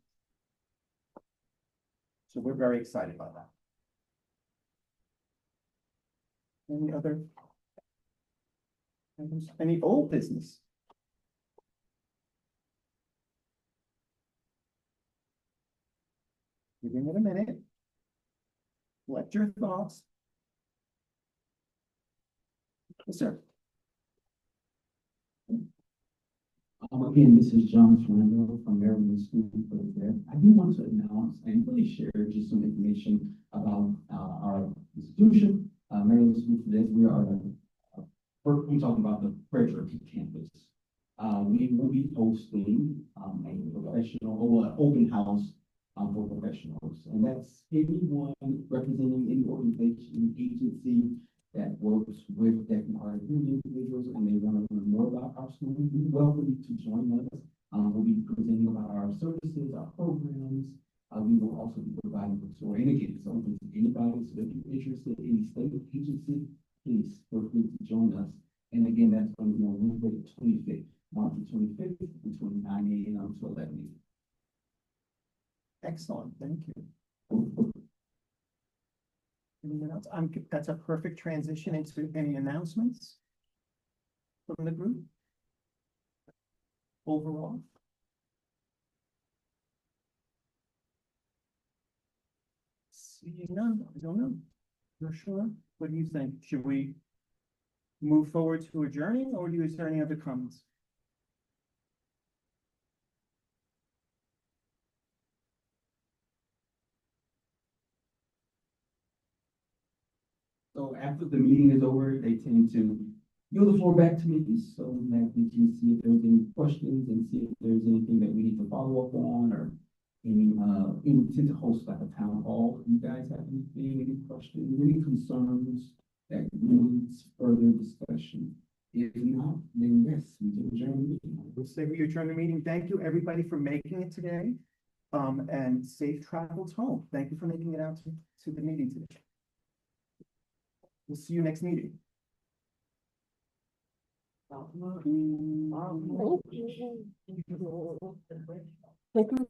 So we're very excited about that. Any other items? Any old business? Give it a minute. Collect your thoughts. Yes, sir. Again, this is John Fernando from Maryland School for the Deaf. I do want to announce and really share just some information about our institution, Maryland School for the Deaf. We are we're talking about the Frederick campus. We will be hosting a professional or an open house for professionals, and that's anyone representing any organization, agency that works with deaf and hard of hearing individuals, and they want to learn more about our school. We welcome you to join us. We'll be presenting about our services, our programs. We will also be providing a tour. And again, it's open to anybody. So if you're interested in any state agency, please feel free to join us. And again, that's going to be on Wednesday, the 25th, March the 25th, between 9 a.m. to 11 a.m. Excellent, thank you. Anyone else? That's a perfect transition into any announcements from the group overall. See, none, I don't know. You're sure? What do you think? Should we move forward to adjourning, or is there any other comments? So after the meeting is over, they tend to yield the floor back to me so that we can see if there's any questions and see if there's anything that we need to follow up on, or any, we tend to host like a town hall. You guys have anything, any questions, any concerns that needs further discussion? If not, then yes, we can adjourn the meeting. We'll say we adjourn the meeting. Thank you, everybody, for making it today. And safe travels home. Thank you for making it out to the meeting today. We'll see you next meeting. Thank you.